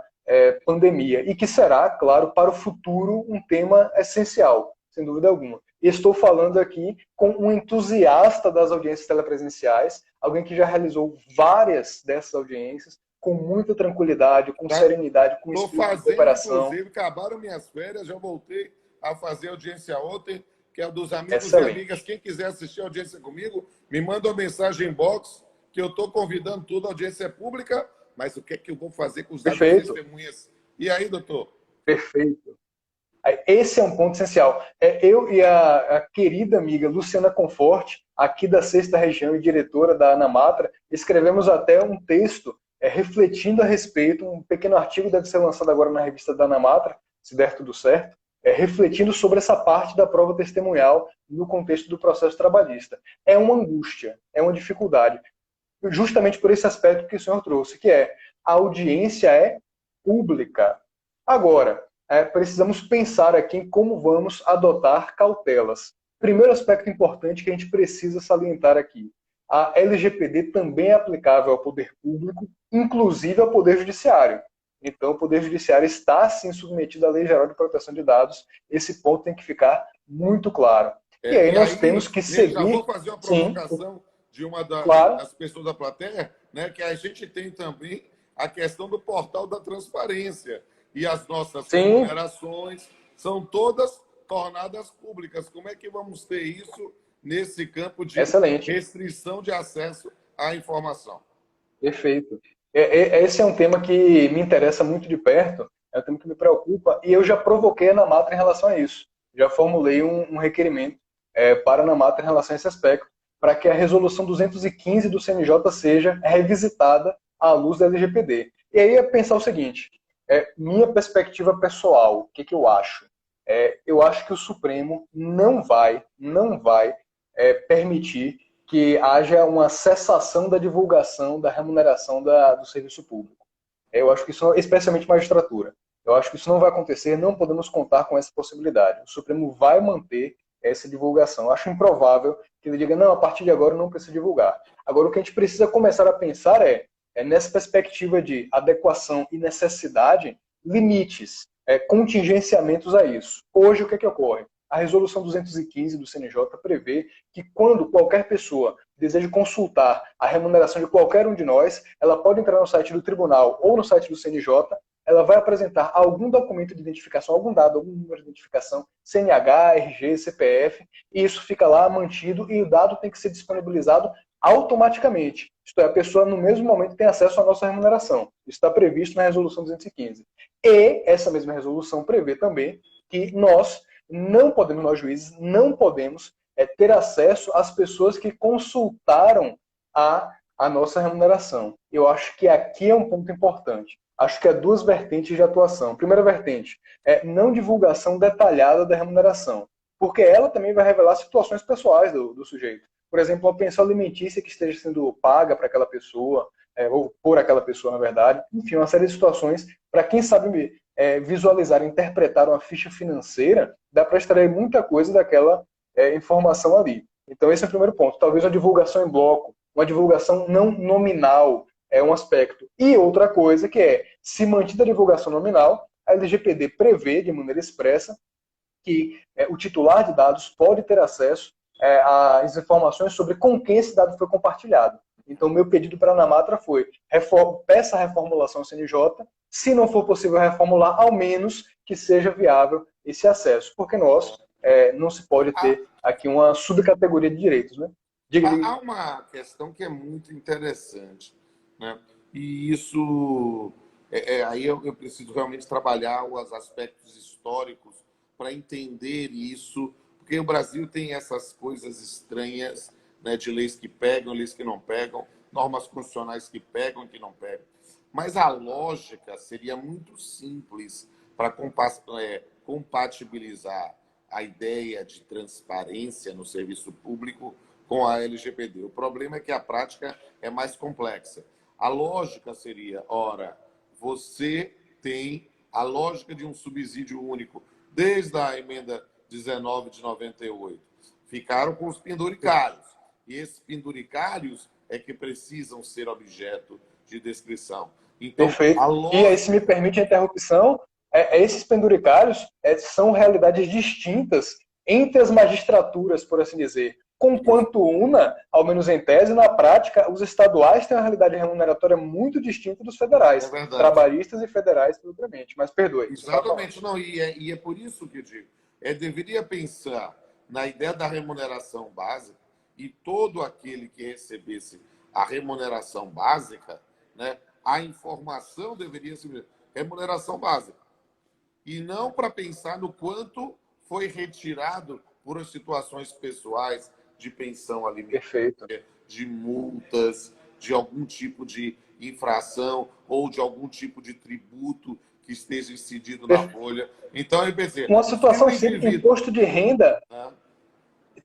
pandemia, e que será, claro, para o futuro um tema essencial, sem dúvida alguma. E estou falando aqui com um entusiasta das audiências telepresenciais, alguém que já realizou várias dessas audiências, com muita tranquilidade, com serenidade, com espírito de cooperação. Inclusive, acabaram minhas férias, já voltei a fazer audiência ontem, que é dos amigos Excelente. e amigas. Quem quiser assistir a audiência comigo, me manda uma mensagem inbox, que eu estou convidando tudo, a audiência é pública, mas o que é que eu vou fazer com os dados das testemunhas? E aí, doutor? Perfeito. Esse é um ponto essencial. Eu e a querida amiga Luciana Conforte, aqui da 6ª Região e diretora da Anamatra, escrevemos até um texto refletindo a respeito, um pequeno artigo deve ser lançado agora na revista da Anamatra, se der tudo certo, refletindo sobre essa parte da prova testemunhal no contexto do processo trabalhista. É uma angústia, é uma dificuldade, justamente por esse aspecto que o senhor trouxe, que a audiência é pública. Agora, precisamos pensar aqui em como vamos adotar cautelas. Primeiro aspecto importante que a gente precisa salientar aqui. A LGPD também é aplicável ao poder público, inclusive ao poder judiciário. Então, o poder judiciário está, sim, submetido à Lei Geral de Proteção de Dados. Esse ponto tem que ficar muito claro. E aí nós temos que seguir... Já vou fazer uma provocação de uma das pessoas da plateia, né, que a gente tem também a questão do portal da transparência. E as nossas remunerações são todas tornadas públicas. Como é que vamos ter isso nesse campo de restrição de acesso à informação? Perfeito. Esse é um tema que me interessa muito de perto, é um tema que me preocupa, e eu já provoquei a Anamatra em relação a isso. Já formulei um requerimento para a Anamatra em relação a esse aspecto, para que a resolução 215 do CNJ seja revisitada à luz da LGPD. E aí é pensar o seguinte, minha perspectiva pessoal, o que eu acho? Eu acho que o Supremo não vai permitir que haja uma cessação da divulgação da remuneração do serviço público. Eu acho que isso, especialmente magistratura, eu acho que isso não vai acontecer, não podemos contar com essa possibilidade. O Supremo vai manter essa divulgação. Eu acho improvável que ele diga, não, a partir de agora não precisa divulgar. Agora, o que a gente precisa começar a pensar nessa perspectiva de adequação e necessidade, limites, contingenciamentos a isso. Hoje, o que ocorre? A resolução 215 do CNJ prevê que quando qualquer pessoa deseja consultar a remuneração de qualquer um de nós, ela pode entrar no site do tribunal ou no site do CNJ, ela vai apresentar algum documento de identificação, algum dado, algum número de identificação, CNH, RG, CPF, e isso fica lá mantido e o dado tem que ser disponibilizado automaticamente. Isto é, a pessoa no mesmo momento tem acesso à nossa remuneração. Isso está previsto na resolução 215. E essa mesma resolução prevê também que nós juízes, não podemos ter acesso às pessoas que consultaram a nossa remuneração. Eu acho que aqui é um ponto importante. acho que há duas vertentes de atuação. Primeira vertente é não divulgação detalhada da remuneração, porque ela também vai revelar situações pessoais do sujeito. Por exemplo, uma pensão alimentícia que esteja sendo paga para aquela pessoa, ou por aquela pessoa, na verdade. Enfim, uma série de situações para quem sabe visualizar, interpretar uma ficha financeira, dá para extrair muita coisa daquela informação ali. Então, esse é o primeiro ponto. Talvez uma divulgação em bloco, uma divulgação não nominal é um aspecto. E outra coisa que é, se mantida a divulgação nominal, a LGPD prevê de maneira expressa que o titular de dados pode ter acesso às informações sobre com quem esse dado foi compartilhado. Então, meu pedido para a Anamatra foi peça a reformulação CNJ, se não for possível reformular, ao menos que seja viável esse acesso, porque nós não se pode ter aqui uma subcategoria de direitos. Né? Há uma questão que é muito interessante, né? E isso, aí eu preciso realmente trabalhar os aspectos históricos para entender isso, porque o Brasil tem essas coisas estranhas, né, de leis que pegam, leis que não pegam, normas constitucionais que pegam e que não pegam. Mas a lógica seria muito simples para compatibilizar a ideia de transparência no serviço público com a LGPD. O problema é que a prática é mais complexa. A lógica seria, ora, você tem a lógica de um subsídio único desde a emenda 19 de 98. Ficaram com os penduricários. E esses penduricários é que precisam ser objeto de descrição. Então, perfeito. E aí, se me permite a interrupção, esses penduricários são realidades distintas entre as magistraturas, por assim dizer. Conquanto una, ao menos em tese, na prática, os estaduais têm uma realidade remuneratória muito distinta dos federais, trabalhistas e federais, propriamente. Mas perdoe. Exatamente. Não, e é por isso que eu digo, deveria pensar na ideia da remuneração básica e todo aquele que recebesse a remuneração básica, né, a informação deveria ser remuneração básica. E não para pensar no quanto foi retirado por situações pessoais de pensão alimentar, de multas, de algum tipo de infração ou de algum tipo de tributo que esteja incidido na folha. Então, eu pensei, uma situação simples, imposto de renda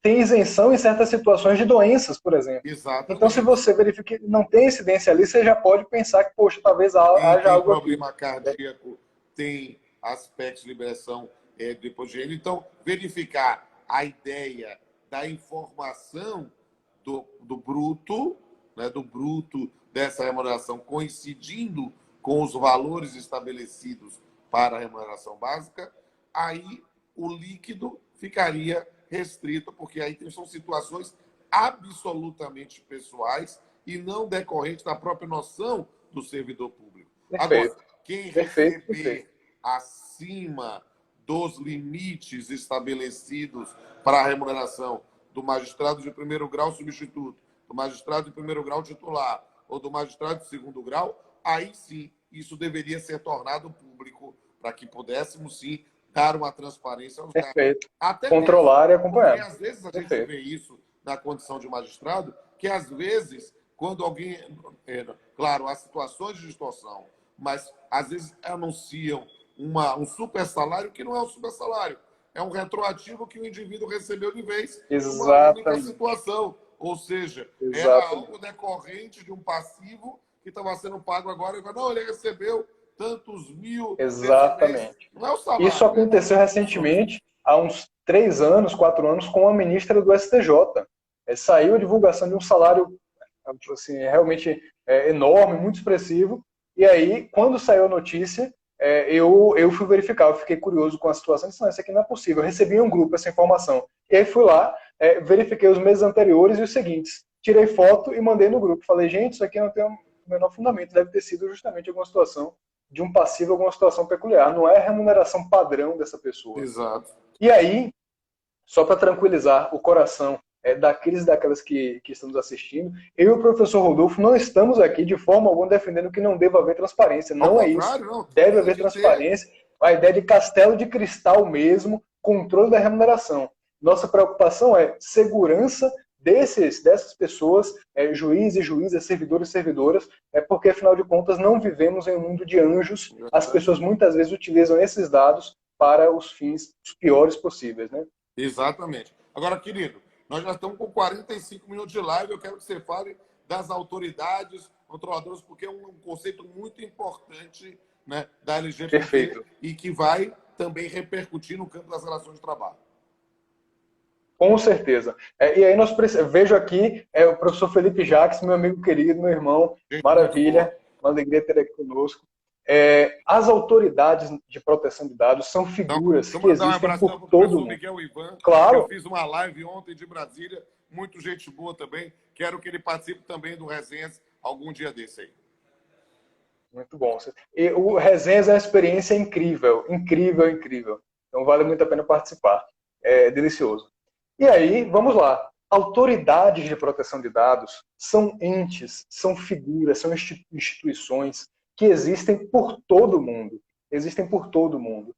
tem isenção em certas situações de doenças, por exemplo. Exatamente. Então, se você verifica que não tem incidência ali, você já pode pensar que, poxa, talvez haja algo aqui. Tem problema cardíaco, tem aspectos de liberação depois de gênero. Então, verificar a ideia da informação do bruto, né, do bruto dessa remuneração coincidindo com os valores estabelecidos para a remuneração básica, aí o líquido ficaria restrito, porque aí são situações absolutamente pessoais e não decorrentes da própria noção do servidor público. Perfeito. Agora, quem receber acima dos limites estabelecidos para a remuneração do magistrado de primeiro grau substituto, do magistrado de primeiro grau titular ou do magistrado de segundo grau, aí sim, isso deveria ser tornado público para que pudéssemos sim dar uma transparência aos dados. Até controlar mesmo, e acompanhar. Porque às vezes a gente vê isso na condição de magistrado, que às vezes, quando alguém... Claro, há situações de distorção, mas às vezes anunciam um super salário que não é um super salário. É um retroativo que o indivíduo recebeu de vez numa única situação. Ou seja, era algo decorrente de um passivo que estava sendo pago agora. Não, ele recebeu tantos mil... Exatamente. Não é o salário. Isso aconteceu recentemente, há uns 3 anos, 4 anos, com a ministra do STJ. Saiu a divulgação de um salário assim, realmente enorme, muito expressivo. E aí, quando saiu a notícia, eu fui verificar, eu fiquei curioso com a situação, disse, não, isso aqui não é possível. Eu recebi em um grupo essa informação. E aí fui lá, verifiquei os meses anteriores e os seguintes. Tirei foto e mandei no grupo. Falei, gente, isso aqui não tem o menor fundamento, deve ter sido justamente alguma situação de um passivo, alguma situação peculiar. Não é a remuneração padrão dessa pessoa. Exato. E aí, só para tranquilizar o coração daqueles e daquelas que estamos assistindo, eu e o professor Rodolfo não estamos aqui de forma alguma defendendo que não deva haver transparência. Não é isso. Não. Deve haver transparência. A ideia de castelo de cristal mesmo, controle da remuneração. Nossa preocupação é segurança dessas pessoas, juízes, juízas, servidores e servidoras, porque, afinal de contas, não vivemos em um mundo de anjos. As pessoas muitas vezes utilizam esses dados para os fins os piores possíveis, né? Exatamente. Agora, querido, nós já estamos com 45 minutos de live. Eu quero que você fale das autoridades controladoras, porque é um conceito muito importante, né, da LGBT. Perfeito. E que vai também repercutir no campo das relações de trabalho. Com certeza. E aí vejo aqui o professor Felipe Jacques, meu amigo querido, meu irmão, maravilha, uma alegria ter ele aqui conosco. As autoridades de proteção de dados são figuras que existem por todo mundo. Miguel Ivan, claro. Eu fiz uma live ontem de Brasília, muito gente boa também. Quero que ele participe também do Resenhas algum dia desse aí. Muito bom. E o Resenhas é uma experiência incrível, incrível, incrível. Então vale muito a pena participar. É delicioso. E aí, vamos lá. Autoridades de proteção de dados são entes, são figuras, são instituições que existem por todo o mundo. Existem por todo o mundo.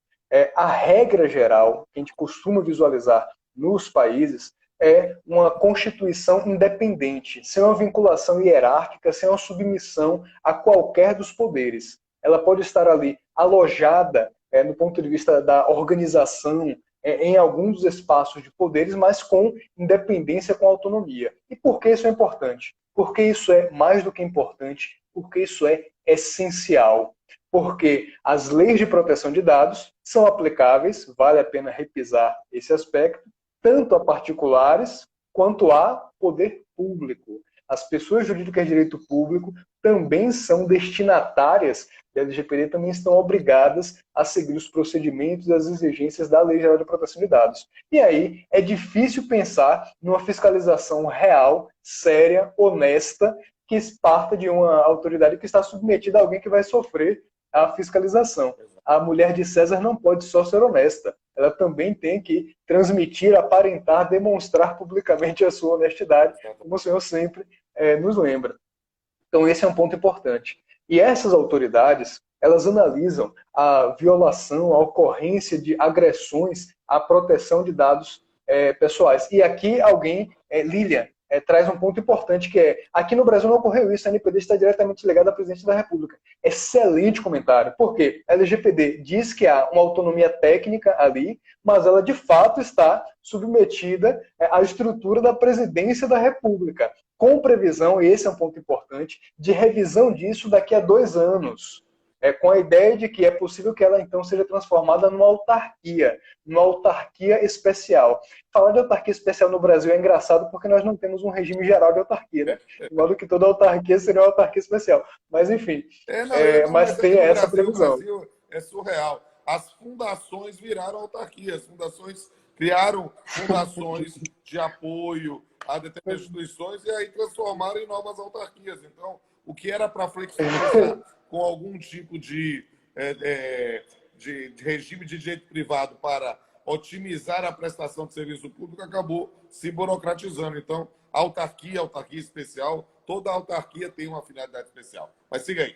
A regra geral que a gente costuma visualizar nos países é uma constituição independente, sem uma vinculação hierárquica, sem uma submissão a qualquer dos poderes. Ela pode estar ali alojada, no ponto de vista da organização, em alguns dos espaços de poderes, mas com independência, com autonomia. E por que isso é importante? Porque isso é mais do que importante, porque isso é essencial. Porque as leis de proteção de dados são aplicáveis, vale a pena repisar esse aspecto, tanto a particulares quanto a poder público. As pessoas jurídicas de direito público também são destinatárias da LGPD, também estão obrigadas a seguir os procedimentos e as exigências da Lei Geral de Proteção de Dados. E aí é difícil pensar numa fiscalização real, séria, honesta, que parta de uma autoridade que está submetida a alguém que vai sofrer a fiscalização. A mulher de César não pode só ser honesta, ela também tem que transmitir, aparentar, demonstrar publicamente a sua honestidade, como o senhor sempre nos lembra. Então esse é um ponto importante. E essas autoridades, elas analisam a violação, a ocorrência de agressões à proteção de dados pessoais. E aqui Lilian, traz um ponto importante que aqui no Brasil não ocorreu isso, a NPD está diretamente ligada à presidência da República. Excelente comentário. Por quê? A LGPD diz que há uma autonomia técnica ali, mas ela de fato está submetida à estrutura da presidência da República, com previsão, e esse é um ponto importante, de revisão disso daqui a 2 anos. Com a ideia de que é possível que ela, então, seja transformada numa autarquia especial. Falar de autarquia especial no Brasil é engraçado porque nós não temos um regime geral de autarquia, né? De modo que toda autarquia seria uma autarquia especial. Mas, enfim, mas tem essa previsão. O Brasil é surreal. As fundações viraram autarquias. As fundações criaram fundações de apoio a determinadas instituições e aí transformaram em novas autarquias. Então, o que era para flexibilizar com algum tipo de regime de direito privado para otimizar a prestação de serviço público acabou se burocratizando. Então, autarquia especial, toda autarquia tem uma finalidade especial. Mas siga aí.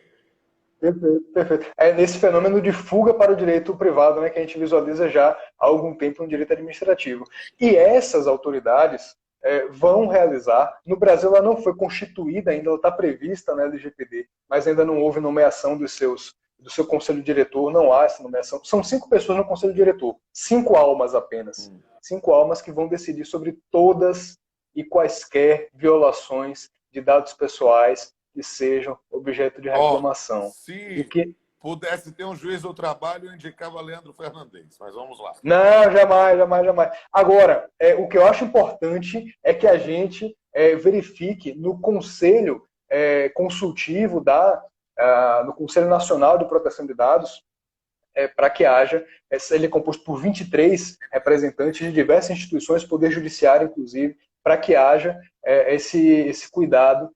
Perfeito, perfeito. É nesse fenômeno de fuga para o direito privado, né, que a gente visualiza já há algum tempo no direito administrativo. E essas autoridades vão realizar. No Brasil, ela não foi constituída ainda, ela está prevista na LGPD, mas ainda não houve nomeação do seu conselho diretor, não há essa nomeação. São 5 pessoas no conselho diretor, 5 almas apenas. 5 almas que vão decidir sobre todas e quaisquer violações de dados pessoais que sejam objeto de reclamação. Se pudesse ter um juiz do trabalho, eu indicava Leandro Fernandes, mas vamos lá. Não, jamais. Agora, o que eu acho importante é que a gente verifique no Conselho Consultivo no Conselho Nacional de Proteção de Dados, para que haja, ele é composto por 23 representantes de diversas instituições, Poder Judiciário, inclusive, para que haja esse cuidado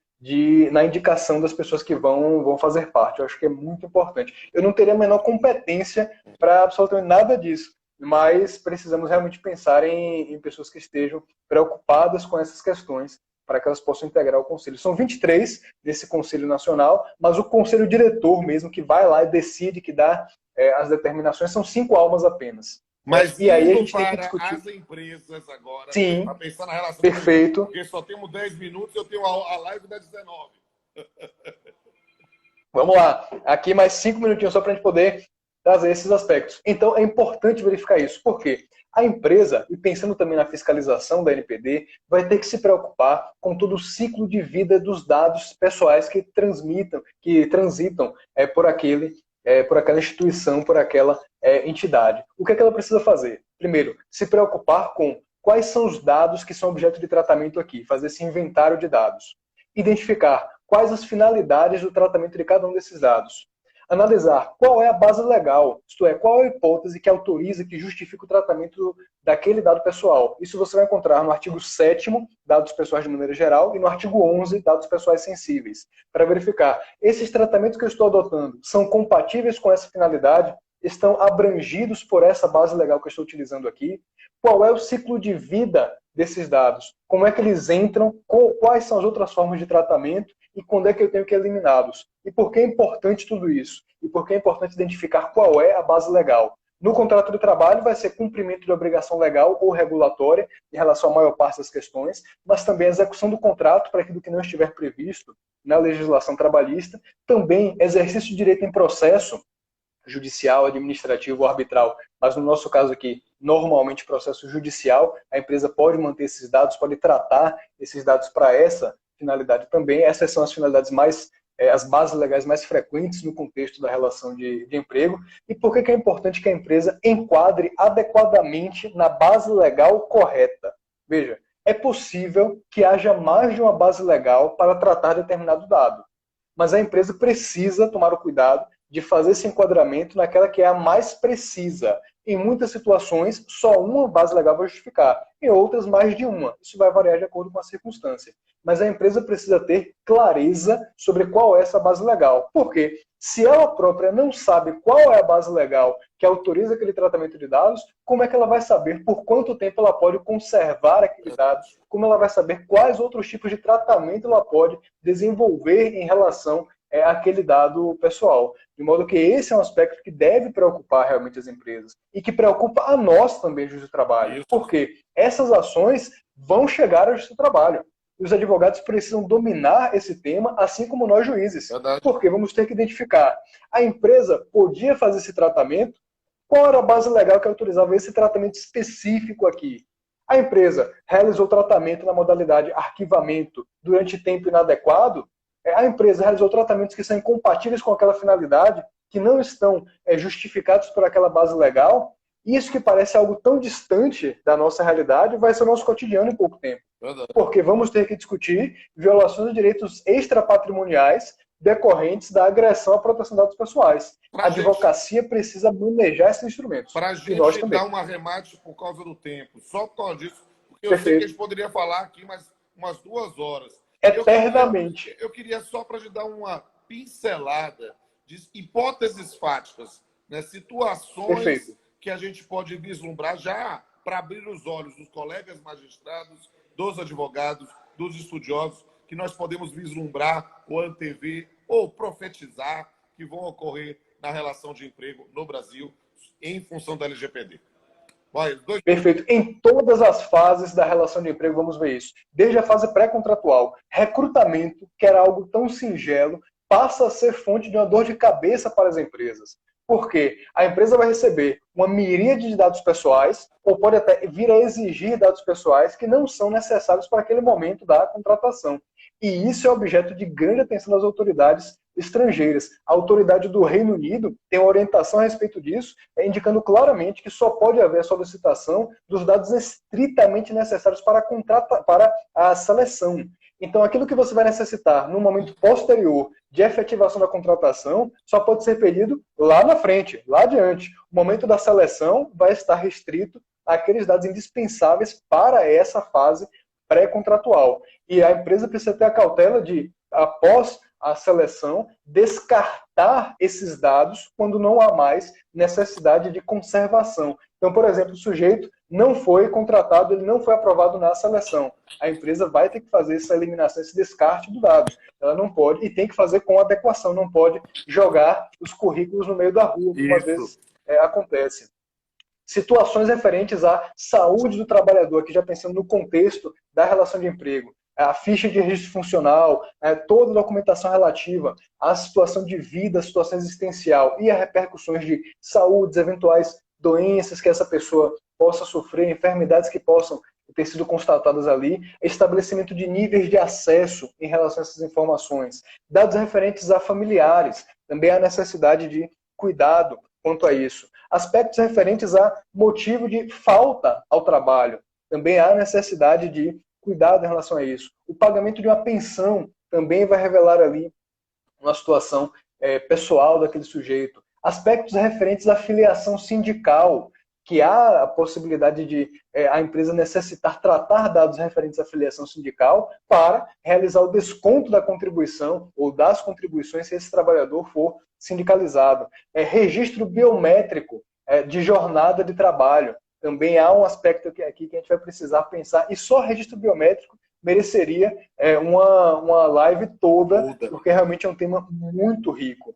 na indicação das pessoas que vão fazer parte. Eu acho que é muito importante. Eu não teria a menor competência para absolutamente nada disso, mas precisamos realmente pensar em pessoas que estejam preocupadas com essas questões para que elas possam integrar o Conselho. São 23 desse Conselho Nacional, mas o Conselho Diretor mesmo, que vai lá e decide, que dá as determinações, são 5 almas apenas. Mas E aí a indo gente tem que para discutir. as empresas agora, Sim, para pensar na relação com a perfeito. porque só temos 10 minutos e eu tenho a live das 19. Vamos lá. Aqui mais 5 minutinhos só para a gente poder trazer esses aspectos. Então, é importante verificar isso. Por quê? A empresa, e pensando também na fiscalização da NPD, vai ter que se preocupar com todo o ciclo de vida dos dados pessoais que transitam por aquela instituição, por aquela entidade. O que é que ela precisa fazer? Primeiro, se preocupar com quais são os dados que são objeto de tratamento aqui, fazer esse inventário de dados. Identificar quais as finalidades do tratamento de cada um desses dados. Analisar qual é a base legal, isto é, qual é a hipótese que autoriza, que justifica o tratamento daquele dado pessoal. Isso você vai encontrar no artigo 7º, dados pessoais de maneira geral, e no artigo 11, dados pessoais sensíveis, para verificar, esses tratamentos que eu estou adotando são compatíveis com essa finalidade, estão abrangidos por essa base legal que eu estou utilizando aqui, qual é o ciclo de vida desses dados, como é que eles entram, quais são as outras formas de tratamento e quando é que eu tenho que eliminá-los. E por que é importante tudo isso? E por que é importante identificar qual é a base legal? No contrato de trabalho vai ser cumprimento de obrigação legal ou regulatória em relação à maior parte das questões, mas também a execução do contrato para aquilo que não estiver previsto na legislação trabalhista, também exercício de direito em processo judicial, administrativo ou arbitral, mas no nosso caso aqui, normalmente processo judicial, a empresa pode manter esses dados, pode tratar esses dados para essa finalidade também. Essas são as finalidades as bases legais mais frequentes no contexto da relação de emprego. E por que é importante que a empresa enquadre adequadamente na base legal correta? Veja, é possível que haja mais de uma base legal para tratar determinado dado, mas a empresa precisa tomar o cuidado de fazer esse enquadramento naquela que é a mais precisa. Em muitas situações, só uma base legal vai justificar. Em outras, mais de uma. Isso vai variar de acordo com a circunstância. Mas a empresa precisa ter clareza sobre qual é essa base legal. Por quê? Se ela própria não sabe qual é a base legal que autoriza aquele tratamento de dados, como é que ela vai saber por quanto tempo ela pode conservar aquele dado? Como ela vai saber quais outros tipos de tratamento ela pode desenvolver em relação àquele dado pessoal? De modo que esse é um aspecto que deve preocupar realmente as empresas e que preocupa a nós também, juiz do trabalho. Porque essas ações vão chegar ao juiz do trabalho. E os advogados precisam dominar esse tema, assim como nós juízes. Verdade. Porque vamos ter que identificar. A empresa podia fazer esse tratamento? Qual era a base legal que autorizava esse tratamento específico aqui? A empresa realizou tratamento na modalidade arquivamento durante tempo inadequado? A empresa realizou tratamentos que são incompatíveis com aquela finalidade, que não estão justificados por aquela base legal? Isso que parece algo tão distante da nossa realidade vai ser o nosso cotidiano em pouco tempo. Verdade. Porque vamos ter que discutir violações de direitos extrapatrimoniais decorrentes da agressão à proteção de dados pessoais. A advocacia precisa manejar esses instrumentos. Para a gente dar um arremate por causa do tempo, só por causa disso, porque eu sei que a gente poderia falar aqui umas 2 horas. Eternamente. Eu queria só para te dar uma pincelada de hipóteses fáticas, né? Situações que a gente pode vislumbrar já para abrir os olhos dos colegas magistrados, dos advogados, dos estudiosos, que nós podemos vislumbrar ou antever ou profetizar que vão ocorrer na relação de emprego no Brasil em função da LGPD. Perfeito. Em todas as fases da relação de emprego, vamos ver isso. Desde a fase pré-contratual, recrutamento, que era algo tão singelo, passa a ser fonte de uma dor de cabeça para as empresas. Por quê? A empresa vai receber uma miríade de dados pessoais, ou pode até vir a exigir dados pessoais que não são necessários para aquele momento da contratação. E isso é objeto de grande atenção das autoridades estrangeiras. A autoridade do Reino Unido tem uma orientação a respeito disso, indicando claramente que só pode haver a solicitação dos dados estritamente necessários para a seleção. Então, aquilo que você vai necessitar no momento posterior de efetivação da contratação só pode ser pedido lá na frente, lá adiante. O momento da seleção vai estar restrito àqueles dados indispensáveis para essa fase pré-contratual. E a empresa precisa ter a cautela de, após a seleção, descartar esses dados quando não há mais necessidade de conservação. Então, por exemplo, o sujeito não foi contratado, ele não foi aprovado na seleção. A empresa vai ter que fazer essa eliminação, esse descarte do dado. Ela não pode, e tem que fazer com adequação, não pode jogar os currículos no meio da rua, como às vezes acontece. situações referentes à saúde do trabalhador, aqui já pensando no contexto da relação de emprego, a ficha de registro funcional, toda a documentação relativa à situação de vida, à situação existencial e a repercussões de saúde, eventuais doenças que essa pessoa possa sofrer, enfermidades que possam ter sido constatadas ali, estabelecimento de níveis de acesso em relação a essas informações, dados referentes a familiares, também há necessidade de cuidado quanto a isso, aspectos referentes a motivo de falta ao trabalho, também há necessidade de cuidado em relação a isso. O pagamento de uma pensão também vai revelar ali uma situação pessoal daquele sujeito. Aspectos referentes à filiação sindical, que há a possibilidade de a empresa necessitar tratar dados referentes à filiação sindical para realizar o desconto da contribuição ou das contribuições se esse trabalhador for sindicalizado. Registro biométrico de jornada de trabalho. Também há um aspecto aqui que a gente vai precisar pensar, e só registro biométrico mereceria uma live toda, porque realmente é um tema muito rico.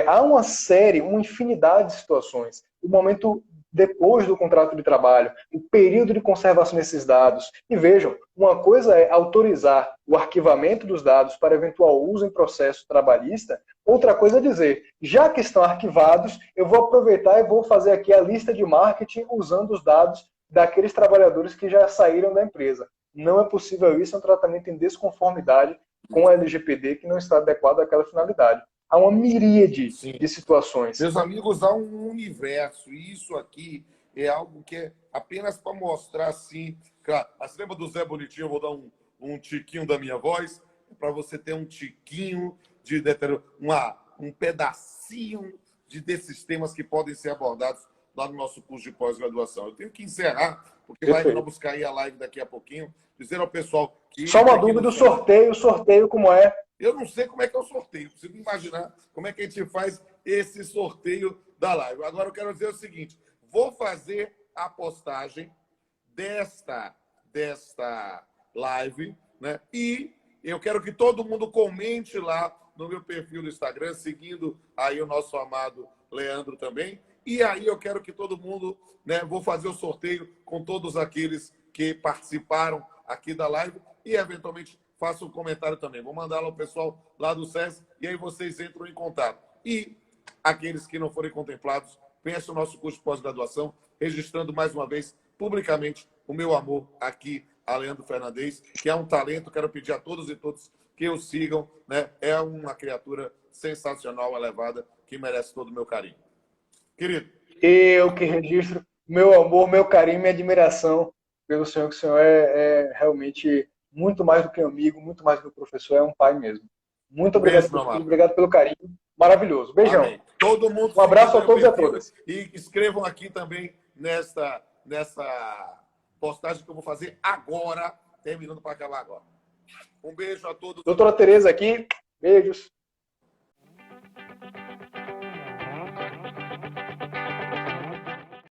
Há uma série, uma infinidade de situações. O momento depois do contrato de trabalho, o período de conservação desses dados. E vejam, uma coisa é autorizar o arquivamento dos dados para eventual uso em processo trabalhista, outra coisa é dizer, já que estão arquivados, eu vou aproveitar e vou fazer aqui a lista de marketing usando os dados daqueles trabalhadores que já saíram da empresa. Não é possível isso, é um tratamento em desconformidade com a LGPD que não está adequado àquela finalidade. Há uma miríade de situações. Meus amigos, há um universo. E isso aqui é algo que é apenas para mostrar assim. Claro, você lembra do Zé Bonitinho? Eu vou dar um tiquinho da minha voz, para você ter um tiquinho de um pedacinho desses temas que podem ser abordados lá no nosso curso de pós-graduação. Eu tenho que encerrar, porque vai buscar aí a live daqui a pouquinho. Dizer ao pessoal que... Só uma dúvida do sorteio como é? Eu não sei como é que é o sorteio. Preciso imaginar como é que a gente faz esse sorteio da live. Agora eu quero dizer o seguinte. Vou fazer a postagem desta live, né? E eu quero que todo mundo comente lá no meu perfil do Instagram, seguindo aí o nosso amado Leandro também. E aí eu quero que todo mundo, né? Vou fazer o sorteio com todos aqueles que participaram aqui da live e, eventualmente, faça um comentário também. Vou mandar lá o pessoal lá do SES e aí vocês entram em contato. E aqueles que não forem contemplados, pensem no nosso curso de pós-graduação, registrando mais uma vez, publicamente, o meu amor aqui a Leandro Fernandes, que é um talento. Quero pedir a todos e todas que o sigam, né? É uma criatura sensacional, elevada, que merece todo o meu carinho. Querido. Eu que registro meu amor, meu carinho, minha admiração pelo senhor, que o senhor é realmente muito mais do que um amigo, muito mais do que um professor, é um pai mesmo. Muito obrigado por tudo, obrigado pelo carinho. Maravilhoso. Beijão. Amém. Todo mundo. Um abraço a todos e a todas. E escrevam aqui também nessa postagem que eu vou fazer agora, terminando para acabar agora. Um beijo a todos. Doutora Tereza aqui. Beijos.